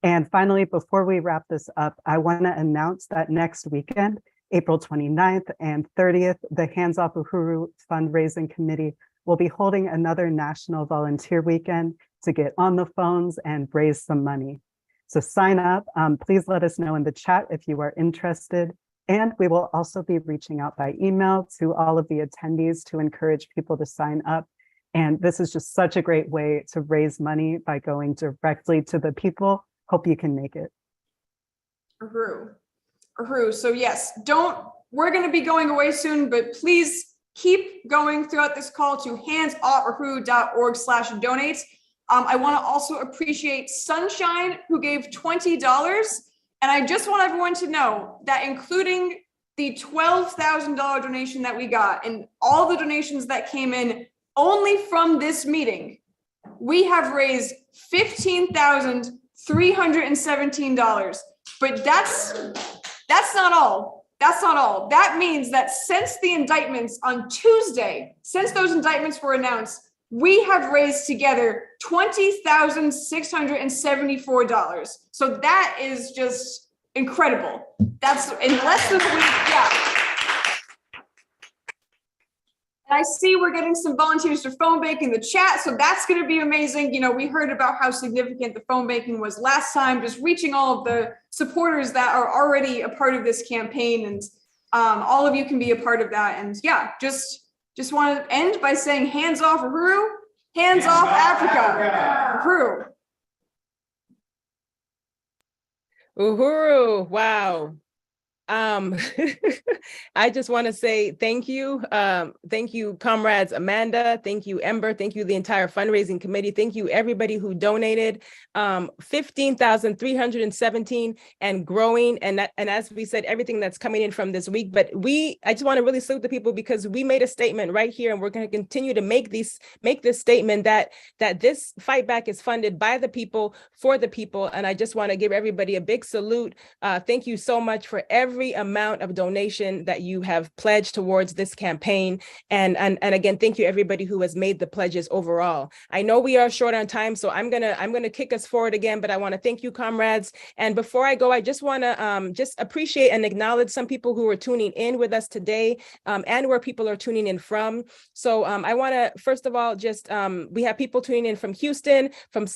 And finally, before we wrap this up, I want to announce that next weekend, April 29th and 30th, the Hands Off Uhuru Fundraising Committee will be holding another National Volunteer Weekend to get on the phones and raise some money. So sign up. Please let us know in the chat if you are interested. And we will also be reaching out by email to all of the attendees to encourage people to sign up. And this is just such a great way to raise money by going directly to the people. Hope you can make it. Uhuru. So yes, we're going to be going away soon, but please keep going throughout this call to handsoffuhuru.org/donate. I want to also appreciate Sunshine, who gave $20. And I just want everyone to know that including the $12,000 donation that we got and all the donations that came in only from this meeting, we have raised $15,317. But that's not all. That's not all. That means that since the indictments on Tuesday, since those indictments were announced, we have raised together $20,674. So that is just incredible. That's in less than a week. Yeah. And I see we're getting some volunteers for phone bank in the chat. So that's going to be amazing. You know, we heard about how significant the phone banking was last time, just reaching all of the supporters that are already a part of this campaign. And all of you can be a part of that. And yeah, just want to end by saying hands off Uhuru, hands off Africa. Uhuru, wow. I just want to say thank you. Thank you, comrades Amanda. Thank you, Ember. Thank you, the entire fundraising committee. Thank you, everybody who donated. 15,317 and growing. And as we said, everything that's coming in from this week. But I just want to really salute the people, because we made a statement right here, and we're going to continue to make this statement that this fight back is funded by the people, for the people. And I just want to give everybody a big salute. Thank you so much for every amount of donation that you have pledged towards this campaign. And again, thank you everybody who has made the pledges overall. I know we are short on time, so I'm gonna kick us forward again, but I want to thank you, comrades. And before I go, I just want to just appreciate and acknowledge some people who are tuning in with us today, and where people are tuning in from. So I want to, first of all, just we have people tuning in from Houston, from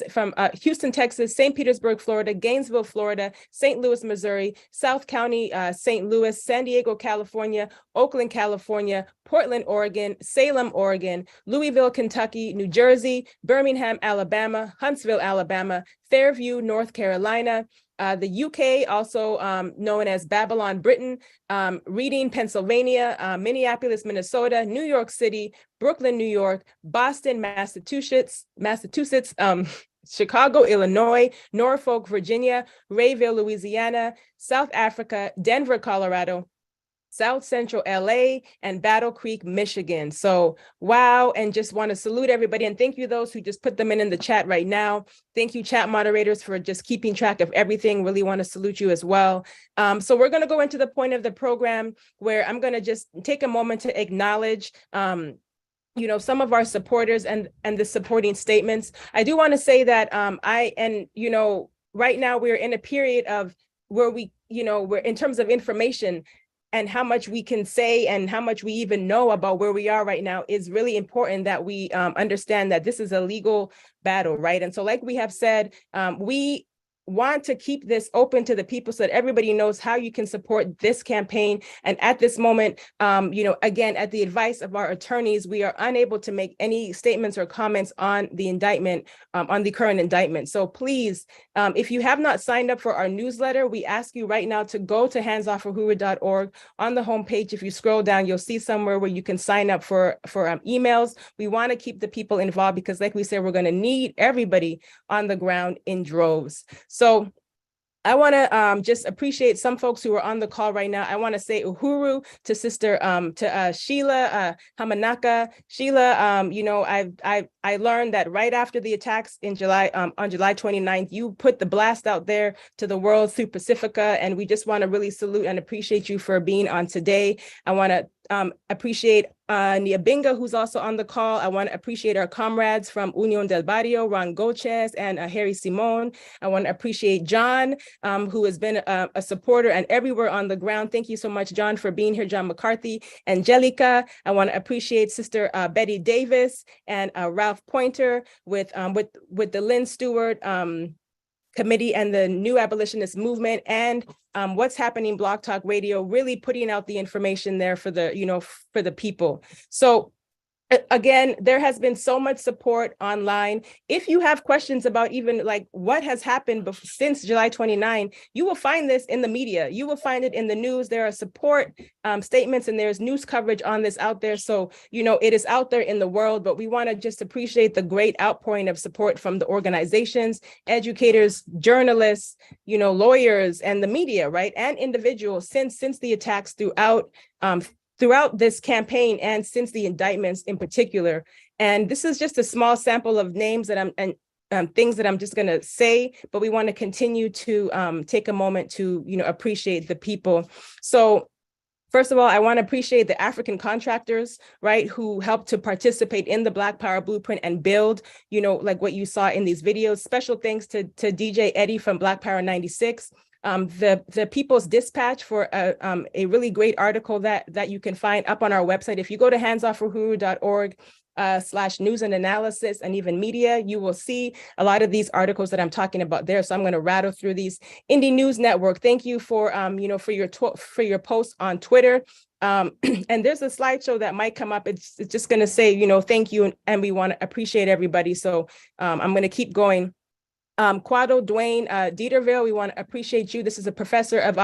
Houston, Texas, St. Petersburg, Florida, Gainesville, Florida, St. Louis, Missouri, South County, St. Louis, San Diego, California, Oakland, California, Portland, Oregon, Salem, Oregon, Louisville, Kentucky, New Jersey, Birmingham, Alabama, Huntsville, Alabama, Fairview, North Carolina, the UK, also known as Babylon, Britain, Reading, Pennsylvania, Minneapolis, Minnesota, New York City, Brooklyn, New York, Boston, Massachusetts, Chicago, Illinois, Norfolk, Virginia, Rayville, Louisiana, South Africa, Denver, Colorado, South Central LA, and Battle Creek, Michigan. So, wow, and just want to salute everybody and thank you those who just put them in the chat right now. Thank you, chat moderators, for just keeping track of everything. Really want to salute you as well. So we're going to go into the point of the program where I'm going to just take a moment to acknowledge some of our supporters and the supporting statements. I do want to say that right now we're in a period of where we're in terms of information and how much we can say and how much we even know about where we are right now is really important that we understand that this is a legal battle, right? And so like we have said, we want to keep this open to the people so that everybody knows how you can support this campaign. And at this moment, again, at the advice of our attorneys, we are unable to make any statements or comments on the indictment, on the current indictment. So please, if you have not signed up for our newsletter, we ask you right now to go to handsoffuhuru.org. On the homepage, if you scroll down, you'll see somewhere where you can sign up for emails. We want to keep the people involved because like we said, we're going to need everybody on the ground in droves. So I want to just appreciate some folks who are on the call right now. I want to say Uhuru to Sister Sheila Hamanaka. Sheila, I learned that right after the attacks in July, on July 29th, you put the blast out there to the world through Pacifica, and we just want to really salute and appreciate you for being on today. I want to appreciate Niabinga, who's also on the call. I want to appreciate our comrades from Unión del Barrio, Ron Gochez and Harry Simon. I want to appreciate John, who has been a supporter and everywhere on the ground. Thank you so much, John, for being here, John McCarthy. Angelica, I want to appreciate Sister Betty Davis and Ralph Pointer with the Lynn Stewart Committee and the New Abolitionist Movement and What's Happening Blog Talk Radio, really putting out the information there for the people. So again, there has been so much support online. If you have questions about even like what has happened since July 29, you will find this in the media. You will find it in the news. There are support statements and there's news coverage on this out there. So, it is out there in the world, but we want to just appreciate the great outpouring of support from the organizations, educators, journalists, lawyers, and the media, right? And individuals since the attacks throughout this campaign and since the indictments in particular. And this is just a small sample of names that things that I'm just going to say, but we want to continue to take a moment to, appreciate the people. So first of all, I want to appreciate the African contractors, right, who helped to participate in the Black Power Blueprint and build, like what you saw in these videos. Special thanks to DJ Eddie from Black Power 96. The People's Dispatch for a really great article that you can find up on our website. If you go to handsoffuhuru.org /news and analysis and even media, you will see a lot of these articles that I'm talking about there. So I'm going to rattle through these. Indie News Network, thank you for for your posts on Twitter. And there's a slideshow that might come up. It's just going to say, thank you, and we want to appreciate everybody. So I'm going to keep going. Quado Dwayne Dieterville, we want to appreciate you. This is a professor of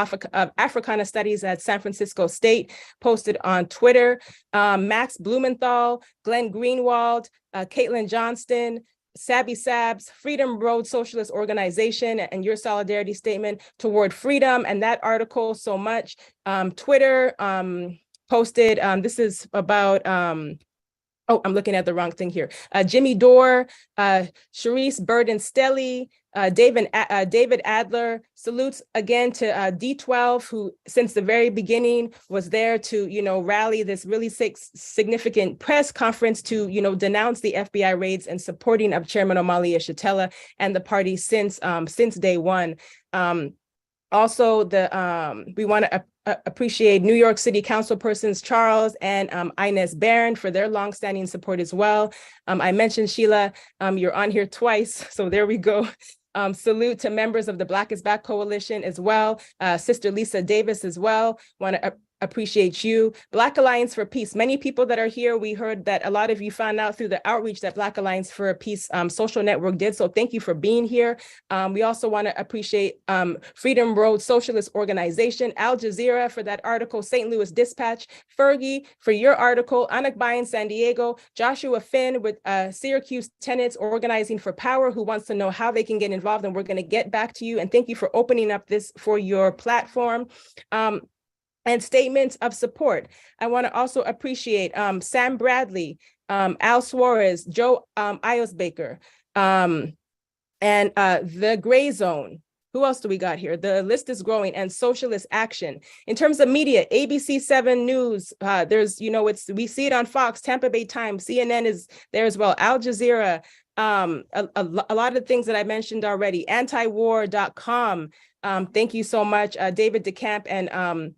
Africana Studies at San Francisco State, posted on Twitter. Max Blumenthal, Glenn Greenwald, Caitlin Johnston, Sabby Sabs, Freedom Road Socialist Organization, and your solidarity statement toward freedom, and that article so much. Twitter posted, this is about, oh, I'm looking at the wrong thing here. Jimmy Dore, Sharice Burden-Stelly, David Adler. Salutes again to D12, who since the very beginning was there to, rally this really significant press conference to, denounce the FBI raids and supporting of Chairman Omali Yeshitela and the party since day one. Also, we want to appreciate New York City Council persons Charles and Inez Barron for their longstanding support as well. I mentioned Sheila, you're on here twice, so there we go. Salute to members of the Black is Back Coalition as well. Sister Lisa Davis as well. Want to appreciate you. Black Alliance for Peace. Many people that are here, we heard that a lot of you found out through the outreach that Black Alliance for Peace social network did. So thank you for being here. We also want to appreciate Freedom Road Socialist Organization, Al Jazeera for that article, St. Louis Dispatch, Fergie for your article, Anak Bayan San Diego, Joshua Finn with Syracuse Tenants Organizing for Power, who wants to know how they can get involved, and we're going to get back to you. And thank you for opening up this for your platform. And statements of support. I want to also appreciate Sam Bradley, Al Suarez, Joe Iosbaker, and The Gray Zone. Who else do we got here? The list is growing. And Socialist Action. In terms of media, ABC 7 News, there's, we see it on Fox, Tampa Bay Times, CNN is there as well, Al Jazeera, a lot of the things that I mentioned already, antiwar.com. Thank you so much, David DeCamp, and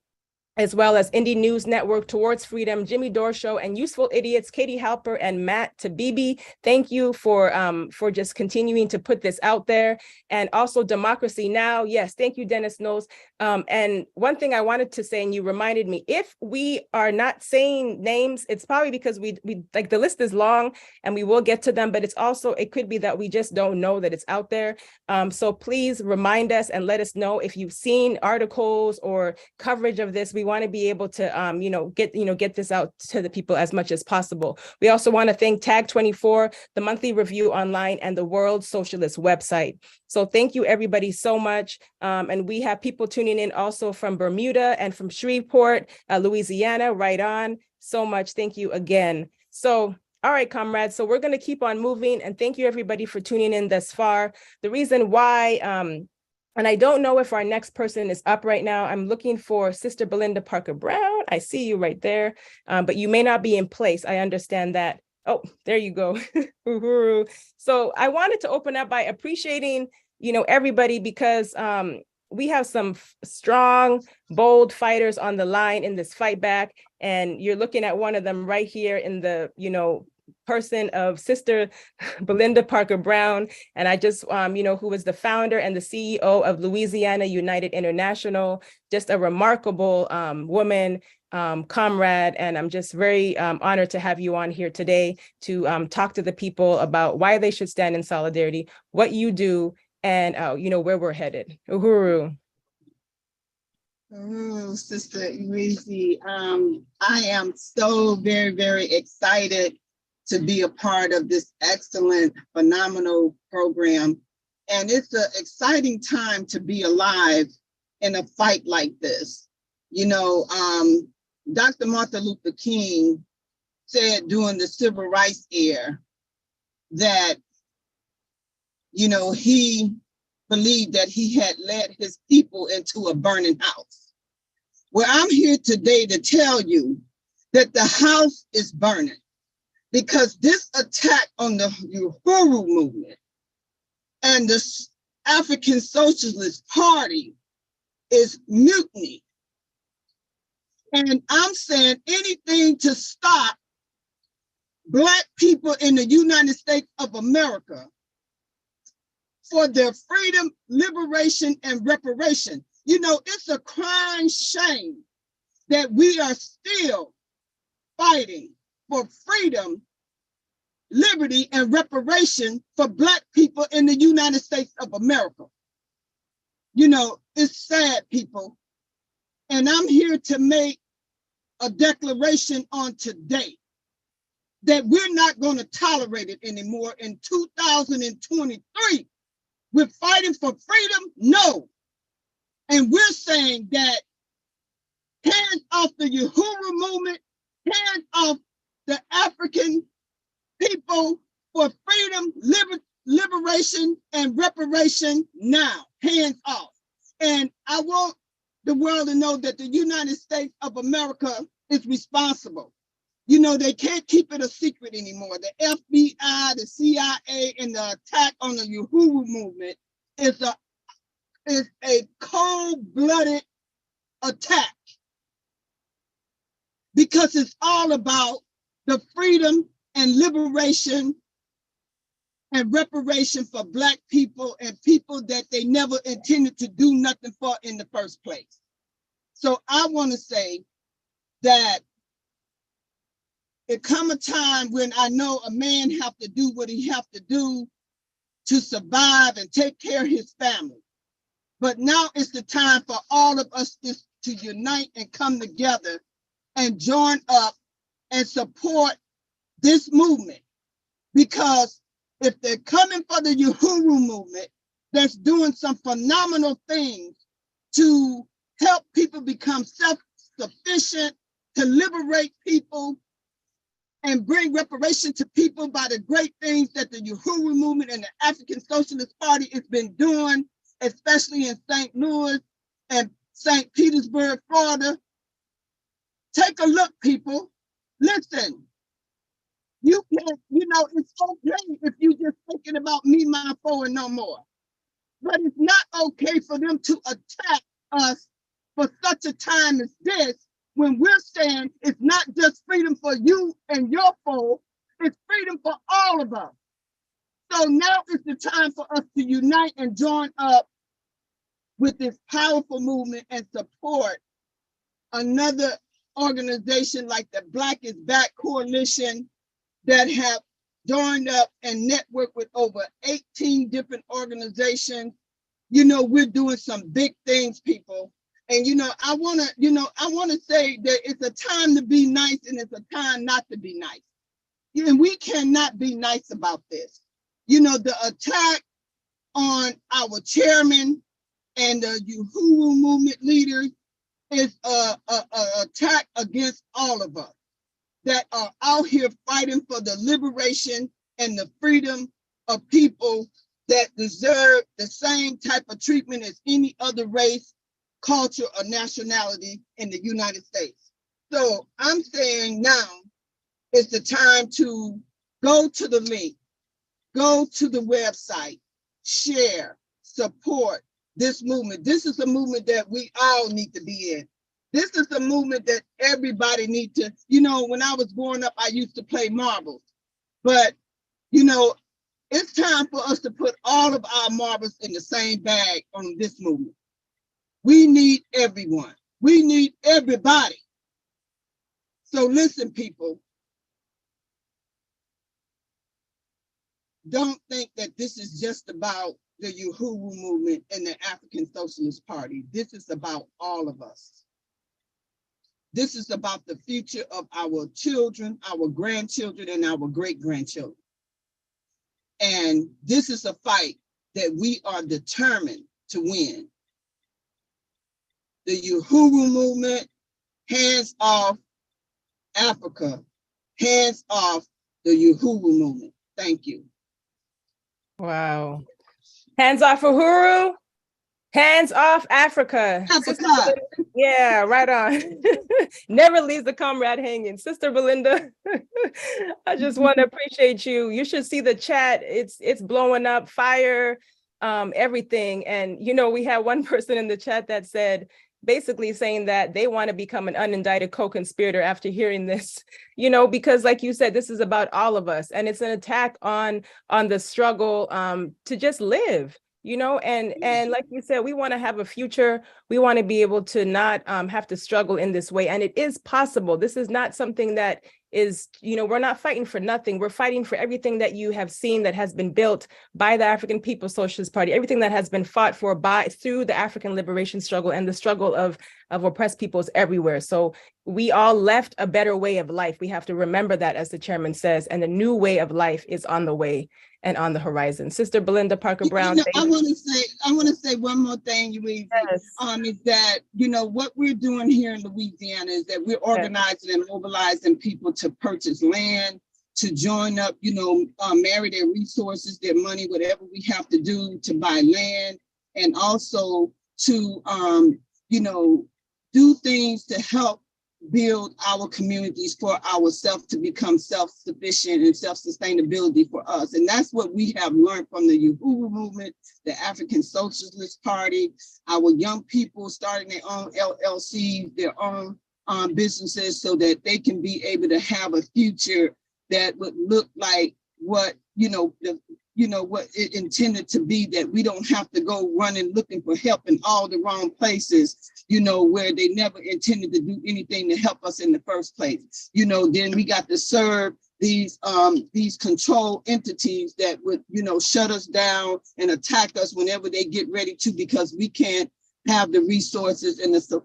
as well as Indie News Network, Towards Freedom, Jimmy Dore Show, and Useful Idiots, Katie Halper and Matt Tabibi. Thank you for just continuing to put this out there. And also Democracy Now! Yes, thank you, Dennis Knowles. And one thing I wanted to say, and you reminded me, if we are not saying names, it's probably because we like the list is long and we will get to them, but it's also, it could be that we just don't know that it's out there. So please remind us and let us know if you've seen articles or coverage of this. We want to be able to, get this out to the people as much as possible. We also want to thank Tag 24, the monthly review online, and the World Socialist website. So thank you everybody so much. And we have people tuning in also from Bermuda and from Shreveport, Louisiana, right on. So much. Thank you again. So, all right, comrades. So we're going to keep on moving, and thank you everybody for tuning in thus far. The reason why, and I don't know if our next person is up right now. I'm looking for Sister Belinda Parker Brown. I see you right there, but you may not be in place. I understand that. Oh, there you go. Uhuru. So I wanted to open up by appreciating, everybody, because we have some strong, bold fighters on the line in this fight back. And you're looking at one of them right here in the, person of Sister Belinda Parker Brown. And I just, who was the founder and the CEO of Louisiana United International, just a remarkable woman, comrade. And I'm just very honored to have you on here today to talk to the people about why they should stand in solidarity, what you do, and where we're headed. Uhuru. Sister Irizi, I am so very, very excited to be a part of this excellent, phenomenal program. And it's an exciting time to be alive in a fight like this. Dr. Martin Luther King said during the civil rights era that, he believed that he had led his people into a burning house. Well, I'm here today to tell you that the house is burning, because this attack on the Uhuru Movement and the African Socialist Party is mutiny. And I'm saying anything to stop Black people in the United States of America for their freedom, liberation, and reparation. It's a crying shame that we are still fighting for freedom, liberty, and reparation for Black people in the United States of America. It's sad, people. And I'm here to make a declaration on today that we're not going to tolerate it anymore in 2023. We're fighting for freedom? No. And we're saying that hands off the Uhuru Movement, hands off the African people for freedom, liberation, and reparation now. Hands off. And I want the world to know that the United States of America is responsible. They can't keep it a secret anymore. The FBI, the CIA, and the attack on the Uhuru Movement is a is a cold-blooded attack, because it's all about the freedom and liberation and reparation for Black people and people that they never intended to do nothing for in the first place. So I want to say that it come a time when I know a man have to do what he have to do to survive and take care of his family. But now it's the time for all of us to unite and come together and join up and support this movement. Because if they're coming for the Uhuru Movement, that's doing some phenomenal things to help people become self-sufficient, to liberate people, and bring reparation to people by the great things that the Uhuru Movement and the African Socialist Party has been doing, especially in St. Louis and St. Petersburg, Florida. Take a look, people. Listen, you can't, it's okay if you're just thinking about me, my foe, and no more. But it's not okay for them to attack us for such a time as this, when we're saying it's not just freedom for you and your foe, it's freedom for all of us. So now is the time for us to unite and join up with this powerful movement and support another organization like the Black is Back Coalition that have joined up and networked with over 18 different organizations. We're doing some big things, people. And I wanna say that it's a time to be nice and it's a time not to be nice. And we cannot be nice about this. The attack on our chairman and the Uhuru Movement leaders is a attack against all of us that are out here fighting for the liberation and the freedom of people that deserve the same type of treatment as any other race, culture, or nationality in the United States. So I'm saying now is the time to go to the link, go to the website, share, support this movement. This is a movement that we all need to be in. This is a movement that everybody needs to, when I was growing up, I used to play marbles. But, it's time for us to put all of our marbles in the same bag on this movement. We need everyone. We need everybody. So listen, people. Don't think that this is just about the Uhuru Movement and the African Socialist Party. This is about all of us. This is about the future of our children, our grandchildren, and our great-grandchildren. And this is a fight that we are determined to win. The Uhuru Movement, hands off Africa, hands off the Uhuru Movement. Thank you. Wow. Hands off Uhuru, hands off Africa. Africa. Yeah, right on. Never leaves the comrade hanging. Sister Belinda, I just want to appreciate you. You should see the chat. It's blowing up, fire, everything. And, we had one person in the chat that said, basically saying that they want to become an unindicted co-conspirator after hearing this, because like you said, this is about all of us. And it's an attack on the struggle to just live. And like you said, we want to have a future. We want to be able to not have to struggle in this way. And it is possible. This is not something that is, we're not fighting for nothing. We're fighting for everything that you have seen that has been built by the African People's Socialist Party, everything that has been fought for through the African liberation struggle and the struggle of oppressed peoples everywhere. So we all left a better way of life. We have to remember that, as the chairman says, and a new way of life is on the way and on the horizon. Sister Belinda Parker Brown. I want to say one more thing, Louise. Yes. Is that, what we're doing here in Louisiana is that we're organizing and mobilizing people to purchase land, to join up, marry their resources, their money, whatever we have to do to buy land, and also to, do things to help build our communities for ourselves to become self-sufficient and self-sustainability for us. And that's what we have learned from the Uhuru Movement, the African Socialist Party, our young people starting their own LLCs, their own businesses, so that they can be able to have a future that would look like what, what it intended to be, that we don't have to go running looking for help in all the wrong places, where they never intended to do anything to help us in the first place. Then we got to serve these control entities that would, shut us down and attack us whenever they get ready to, because we can't have the resources and the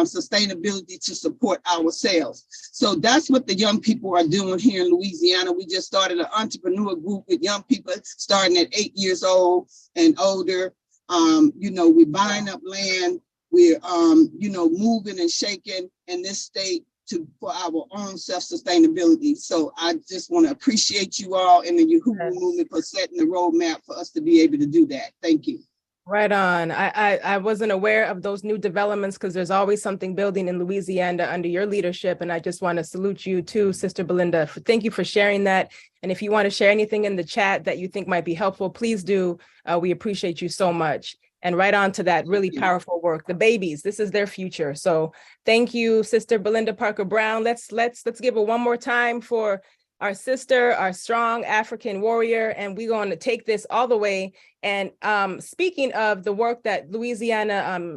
sustainability to support ourselves. So that's what the young people are doing here in Louisiana. We just started an entrepreneur group with young people starting at 8 years old and older. We're buying up land. We're, moving and shaking in this state for our own self-sustainability. So I just want to appreciate you all in the Uhuru Movement for setting the roadmap for us to be able to do that. Thank you. Right on. I wasn't aware of those new developments because there's always something building in Louisiana under your leadership. And I just want to salute you too, Sister Belinda. Thank you for sharing that. And if you want to share anything in the chat that you think might be helpful, please do. We appreciate you so much. And right on to that really powerful work. The babies, this is their future. So thank you, Sister Belinda Parker Brown. Let's give it one more time for our sister, our strong African warrior, and we're going to take this all the way. And speaking of the work that Louisiana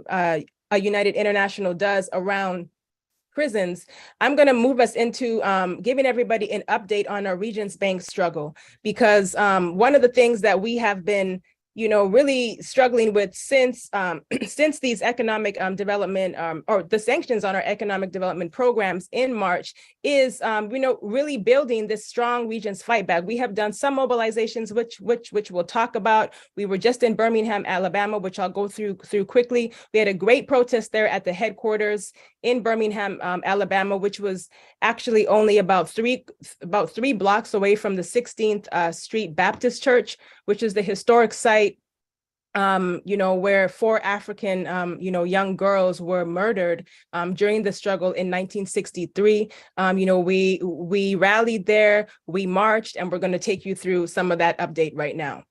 United International does around prisons, I'm going to move us into giving everybody an update on our Regions Bank struggle, because one of the things that we have been really struggling with since these economic development or the sanctions on our economic development programs in March is, really building this strong regions fight back. We have done some mobilizations, which we'll talk about. We were just in Birmingham, Alabama, which I'll go through quickly. We had a great protest there at the headquarters in Birmingham, Alabama, which was actually only about three blocks away from the 16th Street Baptist Church, which is the historic site, where 4 African, young girls were murdered during the struggle in 1963. We rallied there, we marched, and we're going to take you through some of that update right now.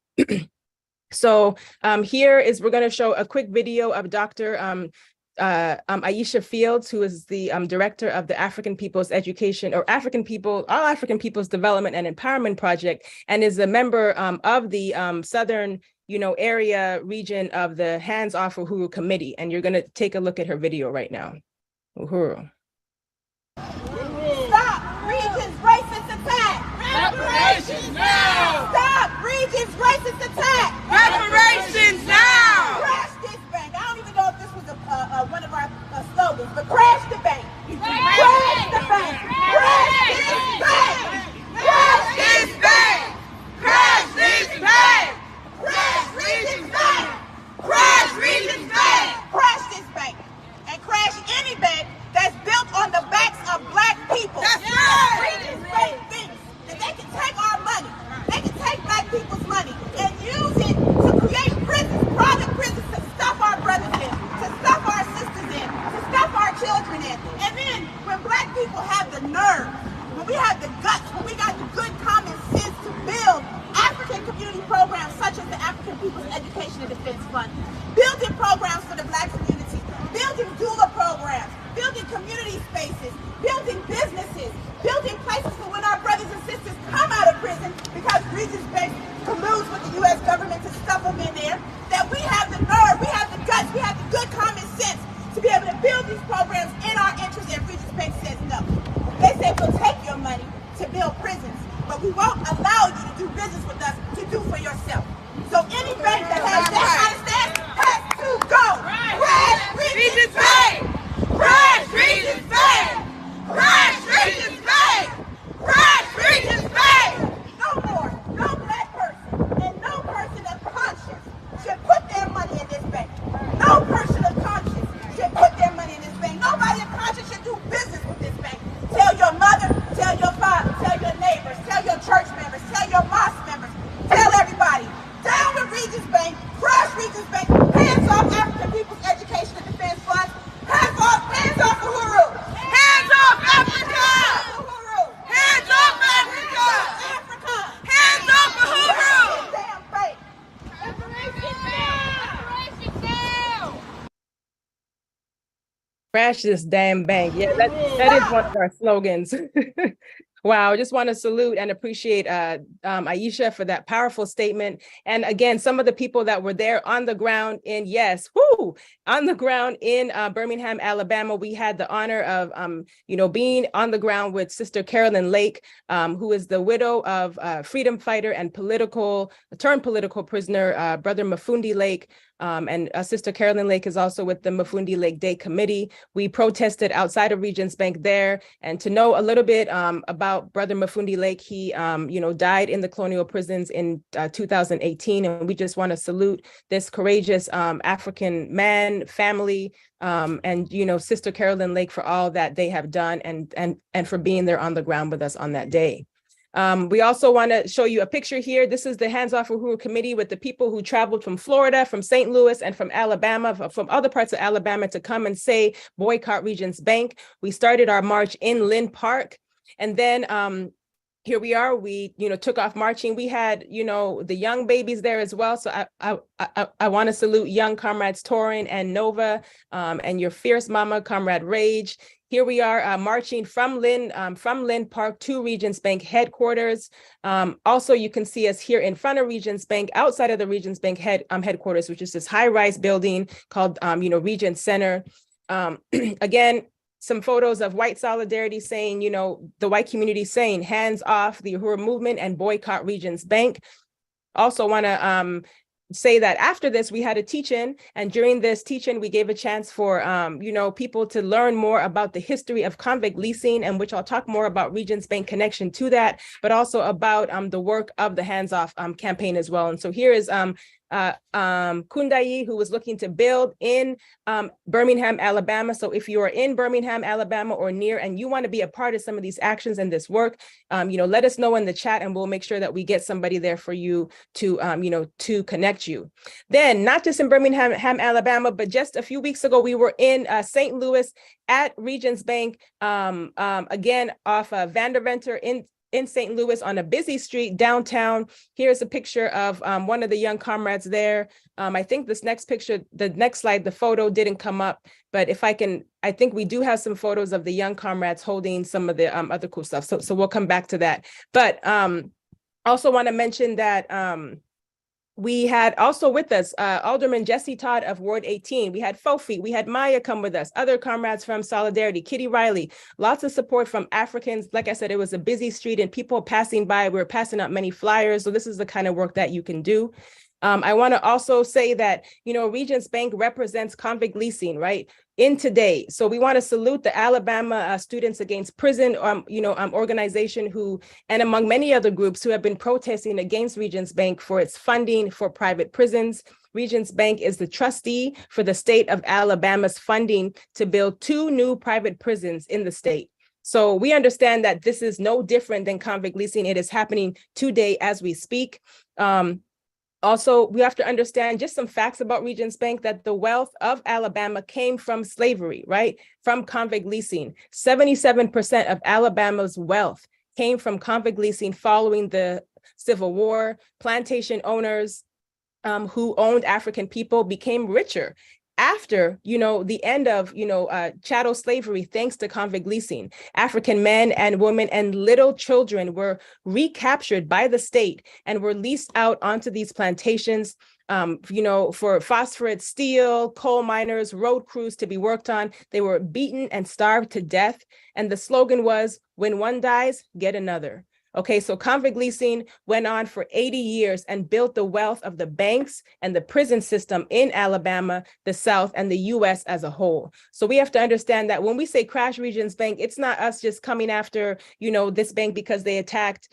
So we're going to show a quick video of Dr. Aisha Fields, who is the director of the African People's Education, or All African People's Development and Empowerment Project, and is a member of the Southern area region of the Hands Off Uhuru Committee. And you're going to take a look at her video right now. Uhuru. Stop Regions racist attack! Reparations now! Stop Regions racist attack! Reparations now! Crash this bank. I don't even know if this was one of our slogans, but crash the bank! Crash the bank! Crash this bank! Crash this bank! Crash this bank! Crash Regions Bank! Crash Regions Bank! Crash this bank! And crash any bank that's built on the backs of Black people. That's right! Regions Bank thinks that they can take our money, they can take Black people's money and use it to create prisons, private prisons, to stuff our brothers in, to stuff our sisters in, to stuff our children in. And then when Black people have the nerve, when we have the guts, when we got the good common sense to build African community programs such as the African People's Education and Defense Fund, building programs for the Black community, building doula programs, building community spaces, building businesses, building places for when our brothers and sisters come out of prison because Regions Bank colludes with the U.S. government to stuff them in there, that we have the nerve, we have the guts, we have the good common sense to be able to build these programs in our interest, and Regions Bank says no. They say we'll take your money to build prisons, but we won't allow you to do business with us to do for yourself. So any bank that has that kind of stance has to go. Crash Regions Bank! Crash Regions Bank! Crash Regions Bank! Crash Regions Bank! No more, no Black person and no person of conscience should put their money in this bank. No person of conscience should put their money in this bank. Nobody of conscience should do business with this bank. Tell your mother, tell your father, tell your neighbors, tell your church members, tell your mosque members, tell everybody. Down with Regions Bank, crash Regions Bank, hands off African People's Education and Defense Fund, hands off Uhuru. Hands Crash this damn bank. Yeah, that is one of our slogans. Wow, I just want to salute and appreciate Aisha for that powerful statement. And again, some of the people that were there on the ground in, on the ground in Birmingham, Alabama. We had the honor of, being on the ground with Sister Carolyn Lake, who is the widow of freedom fighter and political prisoner, Brother Mafundi Lake. And Sister Carolyn Lake is also with the Mafundi Lake Day Committee. We protested outside of Regents Bank there. And to know a little bit about Brother Mafundi Lake, he, died in the colonial prisons in 2018. And we just want to salute this courageous African man, family, and, Sister Carolyn Lake for all that they have done and for being there on the ground with us on that day. We also want to show you a picture here. This is the Hands Off Uhuru Committee with the people who traveled from Florida, from St. Louis, and from Alabama, from other parts of Alabama to come and say, boycott Regents Bank. We started our march in Lynn Park. And then here we are, we, took off marching. We had, the young babies there as well. So I want to salute young comrades Torin and Nova, and your fierce mama, Comrade Rage. Here we are marching from Lynn Park to Regents Bank headquarters. Also, you can see us here in front of Regents Bank, outside of the Regents Bank headquarters, which is this high-rise building called, Regent Center. Again, some photos of white solidarity saying, the white community saying, hands off the Uhuru Movement and boycott Regents Bank. Also want to say that after this, we had a teach-in, and during this teach-in, we gave a chance for, people to learn more about the history of convict leasing, and which I'll talk more about Regents Bank connection to that, but also about the work of the Hands Off campaign as well. And so here is Kundai, who was looking to build in Birmingham, Alabama. So if you are in Birmingham, Alabama or near, and you want to be a part of some of these actions and this work, let us know in the chat, and we'll make sure that we get somebody there for you to, to connect you. Then, not just in Birmingham, Alabama, but just a few weeks ago, we were in St. Louis at Regents Bank, again, off Vanderventer in St. Louis on a busy street downtown. Here's a picture of one of the young comrades there. I think this next picture, the next slide, the photo didn't come up, but if I think we do have some photos of the young comrades holding some of the other cool stuff. So we'll come back to that. But also want to mention that we had also with us Alderman Jesse Todd of Ward 18. We had Fofi, we had Maya come with us, other comrades from Solidarity, Kitty Riley, lots of support from Africans. Like I said, it was a busy street and people passing by. We were passing out many flyers. So this is the kind of work that you can do. I want to also say that, Regents Bank represents convict leasing, right? In today. So we want to salute the Alabama Students Against Prison, organization who, and among many other groups who have been protesting against Regents Bank for its funding for private prisons. Regents Bank is the trustee for the state of Alabama's funding to build 2 new private prisons in the state. So we understand that this is no different than convict leasing. It is happening today as we speak. Also, we have to understand just some facts about Regents Bank, that the wealth of Alabama came from slavery, right? From convict leasing. 77% of Alabama's wealth came from convict leasing following the Civil War. Plantation owners who owned African people became richer after, the end of, chattel slavery, thanks to convict leasing. African men and women and little children were recaptured by the state and were leased out onto these plantations, for phosphorus, steel, coal miners, road crews to be worked on. They were beaten and starved to death. And the slogan was, when one dies, get another. Okay, so convict leasing went on for 80 years and built the wealth of the banks and the prison system in Alabama, the South, and the US as a whole. So we have to understand that when we say crash Regents Bank, it's not us just coming after, this bank because they attacked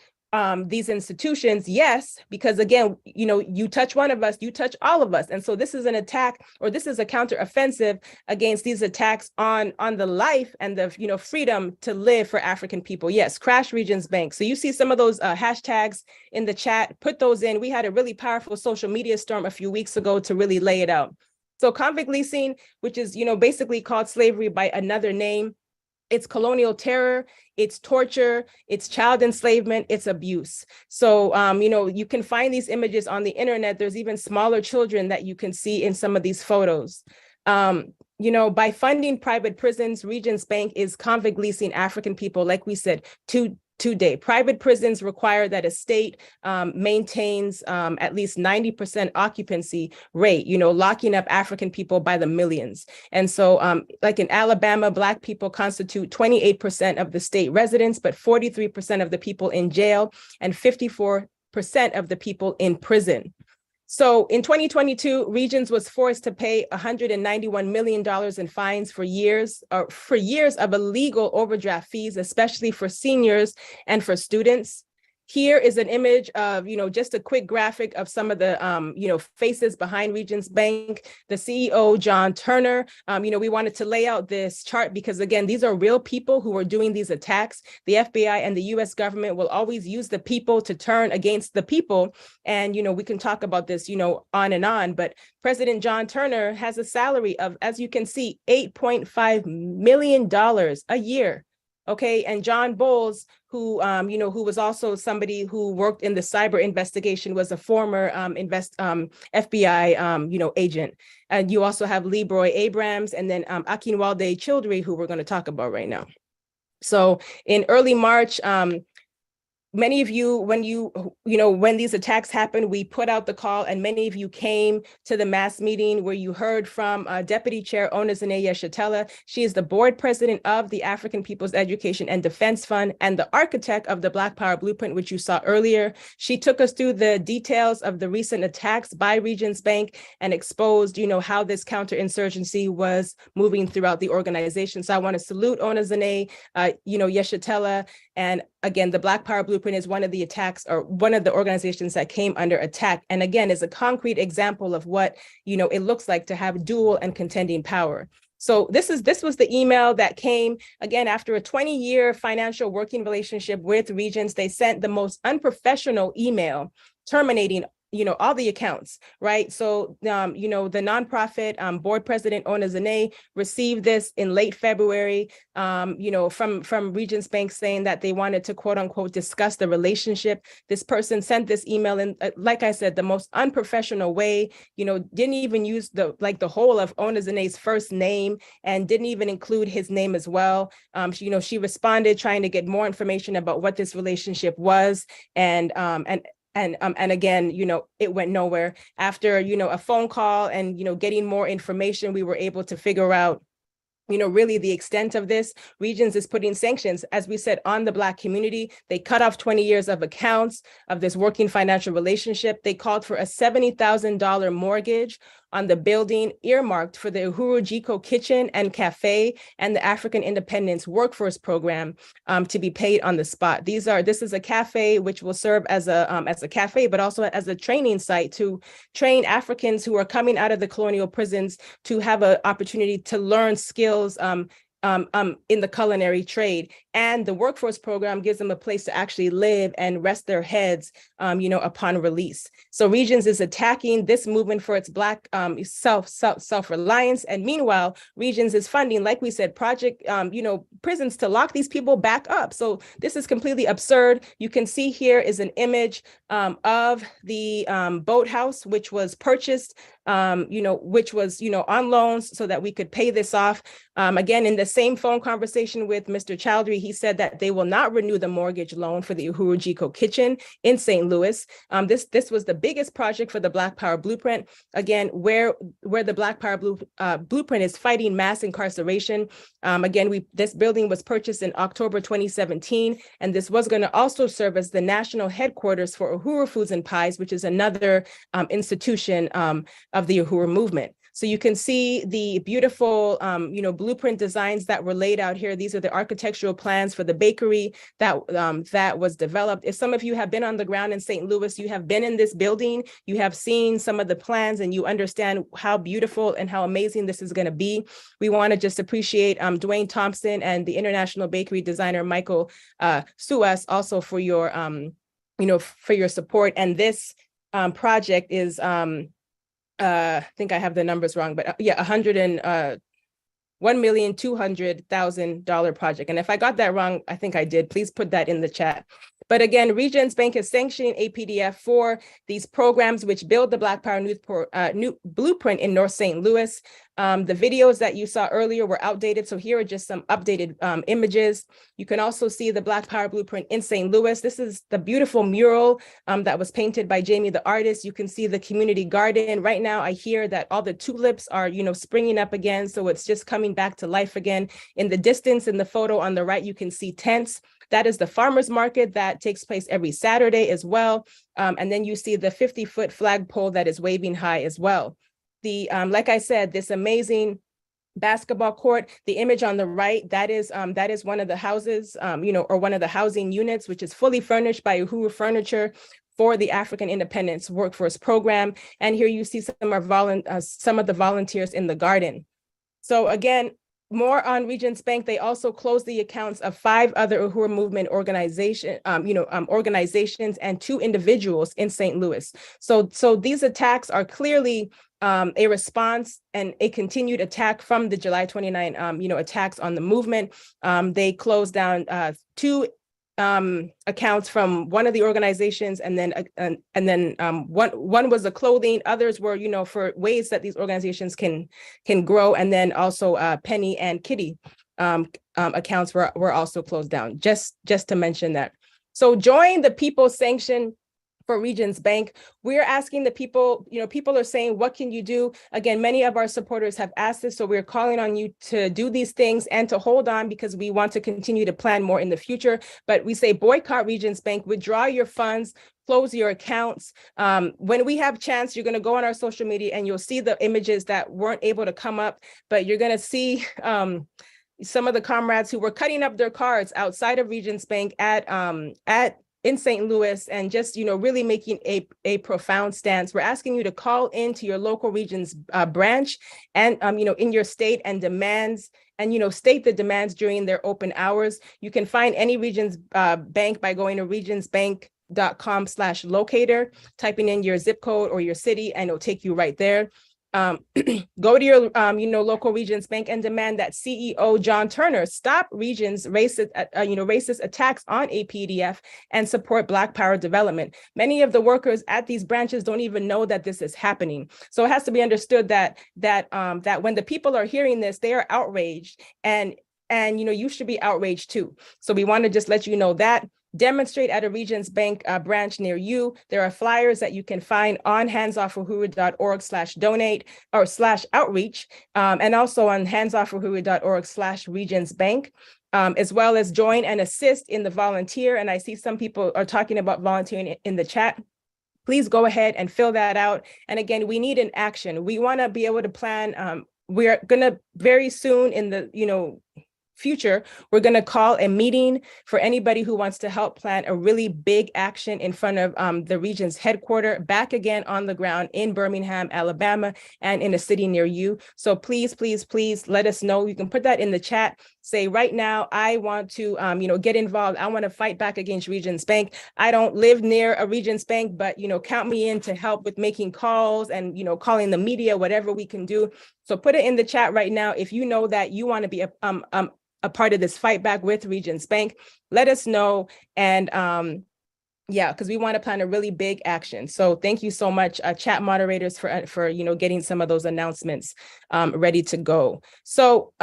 these institutions. Yes, because again, you touch one of us, you touch all of us. And so this is an attack, or this is a counteroffensive against these attacks on the life and the, freedom to live for African people. Yes, crash Regents Bank. So you see some of those hashtags in the chat, put those in. We had a really powerful social media storm a few weeks ago to really lay it out. So convict leasing, which is, basically called slavery by another name, it's colonial terror, it's torture, it's child enslavement, it's abuse. So, you can find these images on the internet. There's even smaller children that you can see in some of these photos. by funding private prisons, Regents Bank is convict leasing African people, like we said, today. Private prisons require that a state maintains at least 90% occupancy rate, locking up African people by the millions. And so like in Alabama, Black people constitute 28% of the state residents, but 43% of the people in jail and 54% of the people in prison. So in 2022, Regions was forced to pay $191 million in fines for years of illegal overdraft fees, especially for seniors and for students. Here is an image of, just a quick graphic of some of the, faces behind Regions Bank, the CEO, John Turner. We wanted to lay out this chart because, again, these are real people who are doing these attacks. The FBI and the US government will always use the people to turn against the people. And, we can talk about this, on and on. But President John Turner has a salary of, as you can see, $8.5 million a year. Okay, and John Bowles, who was also somebody who worked in the cyber investigation, was a former FBI agent. And you also have Leroy Abrams and then Akinwande Childry, who we're going to talk about right now. So in early March, many of you, when these attacks happened, we put out the call, and many of you came to the mass meeting where you heard from Deputy Chair Onezene Yeshitela. She is the board president of the African People's Education and Defense Fund and the architect of the Black Power Blueprint, which you saw earlier. She took us through the details of the recent attacks by Regions Bank and exposed, how this counterinsurgency was moving throughout the organization. So I want to salute Onezene, Yeshitela, and again, the Black Power Blueprint is one of the attacks, or one of the organizations that came under attack. And again, is a concrete example of what, it looks like to have dual and contending power. So this was the email that came, again, after a 20-year financial working relationship with Regions. They sent the most unprofessional email terminating all the accounts, right? So, the nonprofit board president Onezene received this in late February, from Regions Bank, saying that they wanted to, quote unquote, discuss the relationship. This person sent this email in, like I said, the most unprofessional way, didn't even use the whole of Onezene's first name and didn't even include his name as well. She responded trying to get more information about what this relationship was. And again, it went nowhere. After, a phone call and, getting more information, we were able to figure out, really the extent of this. Regions is putting sanctions, as we said, on the Black community. They cut off 20 years of accounts of this working financial relationship. They called for a $70,000 mortgage on the building earmarked for the Uhuru Jiko Kitchen and Cafe and the African Independence Workforce Program to be paid on the spot. This is a cafe which will serve as a cafe, but also as a training site to train Africans who are coming out of the colonial prisons to have an opportunity to learn skills in the culinary trade. And the workforce program gives them a place to actually live and rest their heads, upon release. So Regions is attacking this movement for its Black self-reliance. And meanwhile, Regions is funding, like we said, project, prisons to lock these people back up. So this is completely absurd. You can see here is an image of the boathouse, which was purchased, which was, on loans so that we could pay this off. Again, in the same phone conversation with Mr. Chowdhury, he said that they will not renew the mortgage loan for the Uhuru Jiko Kitchen in St. Louis. This was the biggest project for the Black Power Blueprint. Again, where the Black Power Blueprint is fighting mass incarceration. Again, this building was purchased in October 2017, and this was going to also serve as the national headquarters for Uhuru Foods and Pies, which is another institution of the Uhuru Movement. So you can see the beautiful, blueprint designs that were laid out here. These are the architectural plans for the bakery that was developed. If some of you have been on the ground in St. Louis, you have been in this building, you have seen some of the plans, and you understand how beautiful and how amazing this is going to be. We want to just appreciate Dwayne Thompson and the international bakery designer Michael Suas also for your, for your support. And this project is I think I have the numbers wrong, but $1,200,000 project. And if I got that wrong, I think I did. Please put that in the chat. But again, Regions Bank is sanctioning APDF for these programs which build the Black Power new blueprint in North St. Louis. The videos that you saw earlier were outdated, so here are just some updated images. You can also see the Black Power blueprint in St. Louis. This is the beautiful mural that was painted by Jamie the artist. You can see the community garden. Right now, I hear that all the tulips are, springing up again, so it's just coming back to life again. In the distance, in the photo on the right, you can see tents. That is the farmers market that takes place every Saturday as well. And then you see the 50-foot flagpole that is waving high as well. Like I said, this amazing basketball court, the image on the right, that is one of the houses, or one of the housing units, which is fully furnished by Uhuru Furniture for the African Independence Workforce Program. And here you see some of the volunteers in the garden. So again, more on Regions Bank. They also closed the accounts of 5 other Uhuru Movement organizations and 2 individuals in St. Louis. So these attacks are clearly a response and a continued attack from the July 29, attacks on the movement. They closed down 2 accounts from one of the organizations, and then one was the clothing. Others were, for ways that these organizations can grow, and then also Penny and Kitty accounts were also closed down. Just to mention that. So join the People Sanction for Regions Bank. We're asking the people, people are saying, what can you do? Again, many of our supporters have asked this, so we're calling on you to do these things and to hold on, because we want to continue to plan more in the future. But we say boycott Regions Bank, withdraw your funds, close your accounts. When we have chance, you're gonna go on our social media and you'll see the images that weren't able to come up, but you're gonna see some of the comrades who were cutting up their cards outside of Regions Bank in St. Louis, and just, really making a profound stance. We're asking you to call into your local Regions branch and, in your state, and demands, and, state the demands during their open hours. You can find any Regions bank by going to regionsbank.com/locator, typing in your zip code or your city, and it'll take you right there. Go to your local Regions Bank and demand that CEO John Turner stop Regions racist attacks on APDF and support Black Power development. Many of the workers at these branches don't even know that this is happening. So it has to be understood that when the people are hearing this, they are outraged, and you should be outraged too. So we want to just let you know that. Demonstrate at a Regions Bank branch near you. There are flyers that you can find on handsoffuhuru.org/donate or /outreach, and also on handsoffuhuru.org/regionsbank, as well as join and assist in the volunteer. And I see some people are talking about volunteering in the chat. Please go ahead and fill that out. And again, we need an action. We want to be able to plan. We're going to very soon in the, future, we're going to call a meeting for anybody who wants to help plan a really big action in front of the region's headquarters, back again on the ground in Birmingham, Alabama, and in a city near you. So please, please, please let us know. You can put that in the chat. Say right now, I want to, get involved. I want to fight back against Regions Bank. I don't live near a Regions Bank, but, count me in to help with making calls and, calling the media, whatever we can do. So put it in the chat right now. If you know that you want to be a part of this fight back with Regions Bank, let us know. And because we want to plan a really big action. So thank you so much, chat moderators, for getting some of those announcements ready to go. So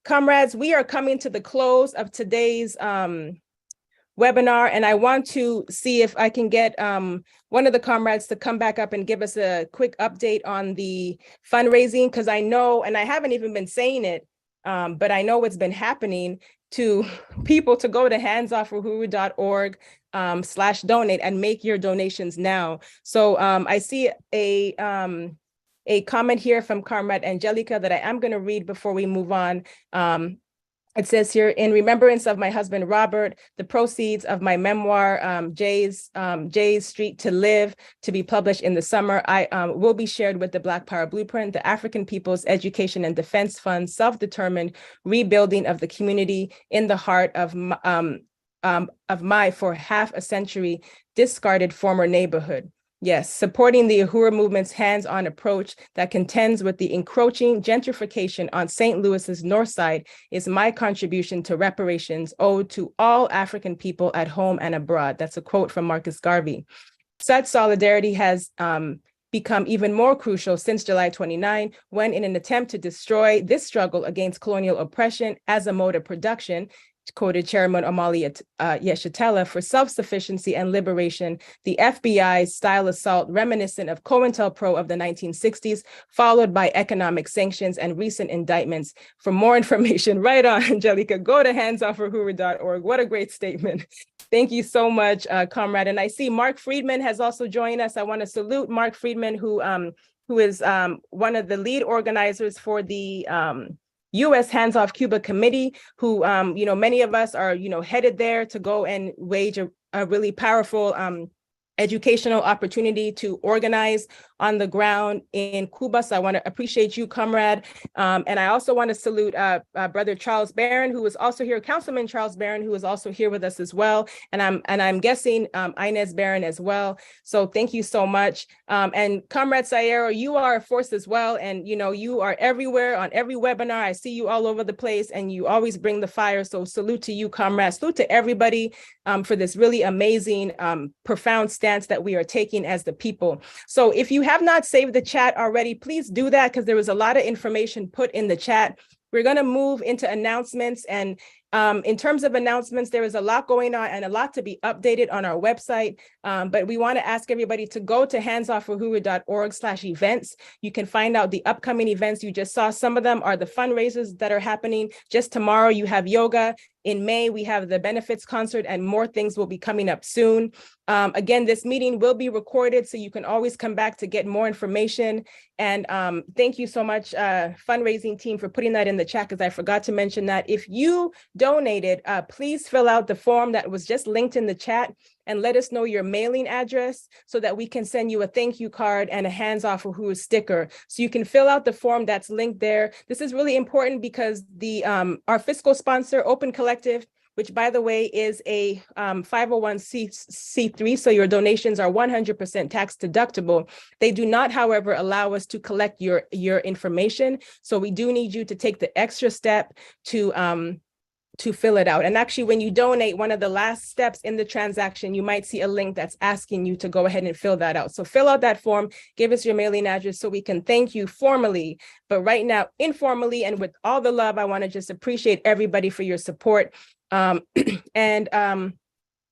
comrades, we are coming to the close of today's webinar, and I want to see if I can get one of the comrades to come back up and give us a quick update on the fundraising, because I know, and I haven't even been saying it, but I know what's been happening to people to go to handsoffuhuru.org/donate and make your donations now. So I see a comment here from Comrade Angelica that I am going to read before we move on. It says here, in remembrance of my husband, Robert, the proceeds of my memoir, Jay's Street to Live, to be published in the summer, will be shared with the Black Power Blueprint, the African People's Education and Defense Fund, self-determined rebuilding of the community in the heart of my, for half a century, discarded former neighborhood. Yes, supporting the Uhuru Movement's hands-on approach that contends with the encroaching gentrification on St. Louis's north side is my contribution to reparations owed to all African people at home and abroad. That's a quote from Marcus Garvey. Such solidarity has become even more crucial since July 29, when in an attempt to destroy this struggle against colonial oppression as a mode of production, quoted Chairman Omali Yeshitela, for self-sufficiency and liberation, the FBI's style assault reminiscent of COINTELPRO of the 1960s, followed by economic sanctions and recent indictments. For more information, right on, Angelica, go to handsoffuhuru.org. What a great statement. Thank you so much, comrade. And I see Mark Friedman has also joined us. I want to salute Mark Friedman, who is one of the lead organizers for the U.S. Hands Off Cuba Committee, who, many of us are, headed there to go and wage a really powerful educational opportunity to organize on the ground in Cuba. So I want to appreciate you, comrade. And I also want to salute Brother Charles Barron, who is also here, Councilman Charles Barron, who is also here with us as well. And I'm guessing Inez Barron as well. So thank you so much. And Comrade Sayero, you are a force as well. And you are everywhere on every webinar. I see you all over the place and you always bring the fire. So salute to you, comrade. Salute to everybody for this really amazing, profound stance that we are taking as the people. So if you have not saved the chat already, please do that, because there was a lot of information put in the chat. We're going to move into announcements. And in terms of announcements, there is a lot going on and a lot to be updated on our website. But we want to ask everybody to go to handsoffuhuru.org/events. You can find out the upcoming events. You just saw some of them are the fundraisers that are happening. Just tomorrow, you have yoga. In May, we have the benefits concert, and more things will be coming up soon. Again, this meeting will be recorded, so you can always come back to get more information. And thank you so much, fundraising team, for putting that in the chat, because I forgot to mention that. If you donated, please fill out the form that was just linked in the chat and let us know your mailing address so that we can send you a thank you card and a Hands Off Uhuru sticker. So you can fill out the form that's linked there. This is really important because the our fiscal sponsor, Open Collective, which by the way is a 501c3, so your donations are 100% tax deductible. They do not, however, allow us to collect your information. So we do need you to take the extra step to fill it out. And actually, when you donate, one of the last steps in the transaction, you might see a link that's asking you to go ahead and fill that out. So fill out that form, give us your mailing address so we can thank you formally. But right now, informally and with all the love, I want to just appreciate everybody for your support.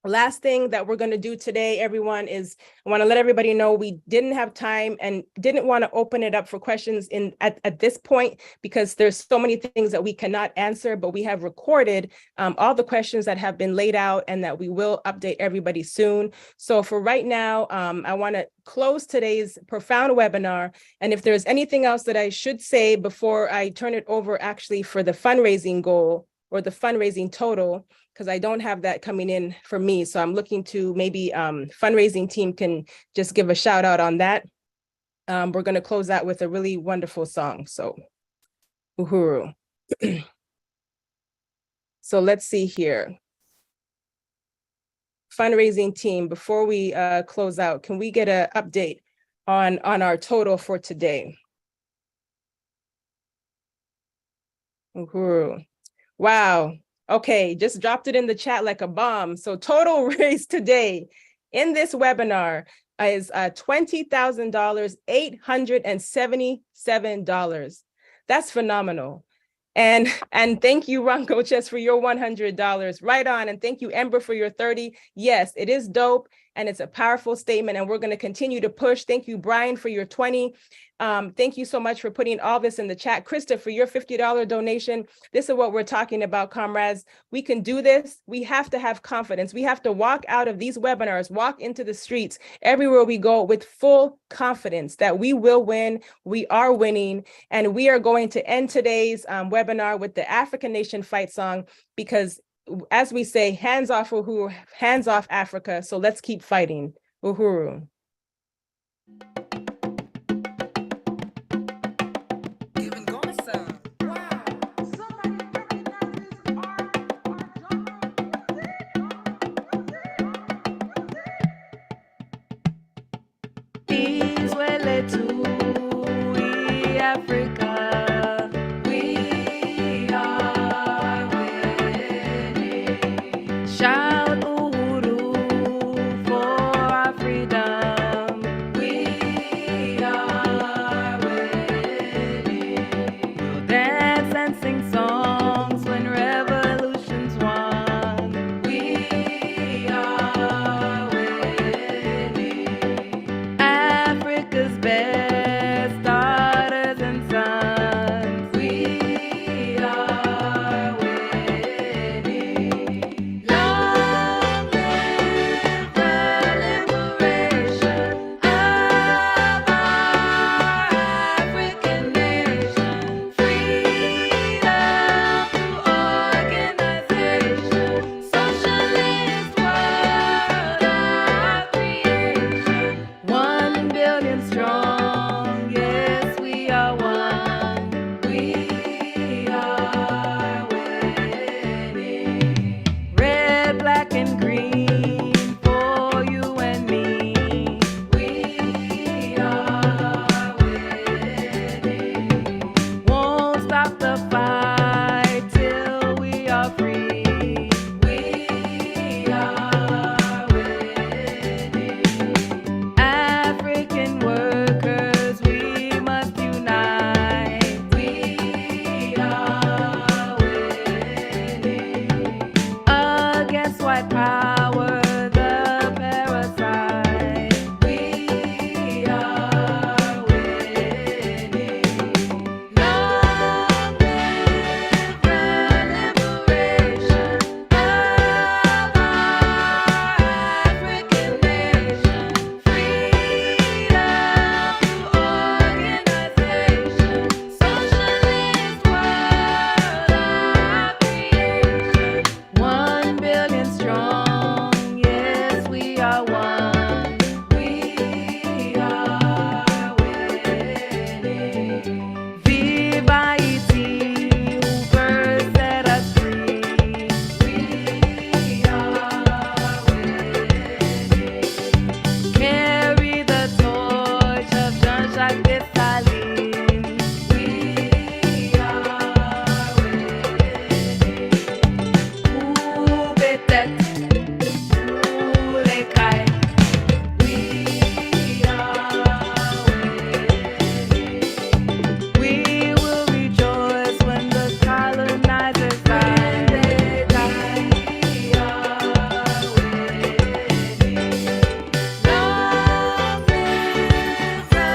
Last thing that we're going to do today, everyone, is I want to let everybody know we didn't have time and didn't want to open it up for questions at this point, because there's so many things that we cannot answer, but we have recorded all the questions that have been laid out and that we will update everybody soon. So for right now, I want to close today's profound webinar. And if there's anything else that I should say before I turn it over actually for the fundraising goal or the fundraising total, because I don't have that coming in for me. So I'm looking to maybe fundraising team can just give a shout out on that. We're going to close out with a really wonderful song. So Uhuru. So let's see here. Fundraising team, before we close out, can we get an update on our total for today? Uhuru. Wow. Okay, just dropped it in the chat like a bomb. So total raise today in this webinar is $20,000, $877. That's phenomenal. And thank you, Ron Coaches, for your $100. Right on. And thank you, Ember, for your 30. Yes, it is dope. And it's a powerful statement. And we're going to continue to push. Thank you, Brian, for your 20. Thank you so much for putting all this in the chat. Krista, for your $50 donation. This is what we're talking about, comrades. We can do this. We have to have confidence. We have to walk out of these webinars, walk into the streets everywhere we go with full confidence that we will win. We are winning. And we are going to end today's webinar with the African Nation fight song, because as we say, hands off Uhuru, hands off Africa. So let's keep fighting. Uhuru. Africa. We are winning. Shout Uhuru for our freedom. We are winning. We'll dance and sing songs when revolutions won. We are winning. Africa's best daughters and sons. We are winning. Long live the liberation of our African nation. Freedom through organization. Socialist world of creation. 1 billion strong, yes, we are one. We are winning. Red, black, and green for you and me. We are winning. Won't stop the fight till we are free. We are winning. African workers, we must unite. We are winning. Against white power, the parasite. We are winning. Long live the liberation of our African nation. Freedom through organization. Socialist world of creation. 1 billion strong, yes, we are one. We are winning. Viva Haiti, who first set us free. We are winning. Carry the torch of Jean-Jacques Dessalines. We are winning. Ou peut-être pour les cailles. We are winning. We will rejoice when the colonizers die. We are winning. Long live the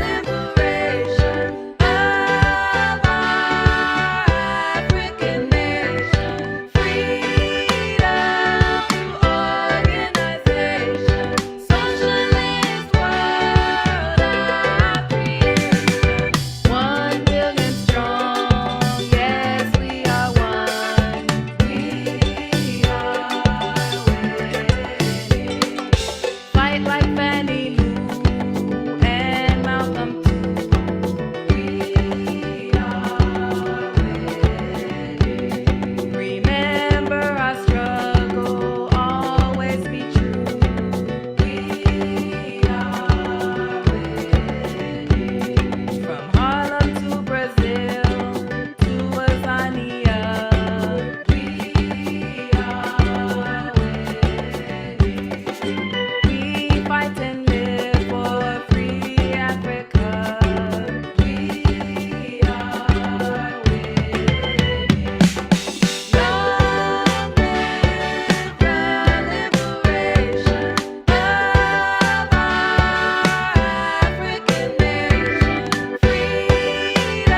liberation of our African nation. Freedom through organization. Socialist world of creation. 1 billion strong, yes, we are one. We are winning. Fight like Fannie Lou and Malcolm too. We are winning. Remember our struggle, always be true. We are winning. From Harlem to Brazil to Tanzania. We are winning. We fight and live for a free Africa. We are winning. Long live the liberation of our African nation. Freedom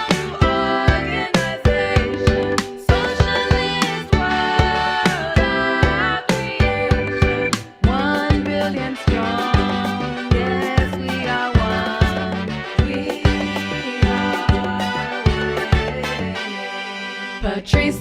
through organization. Socialist world of creation. 1 billion strong, yes, we are one. We are winning. Patrice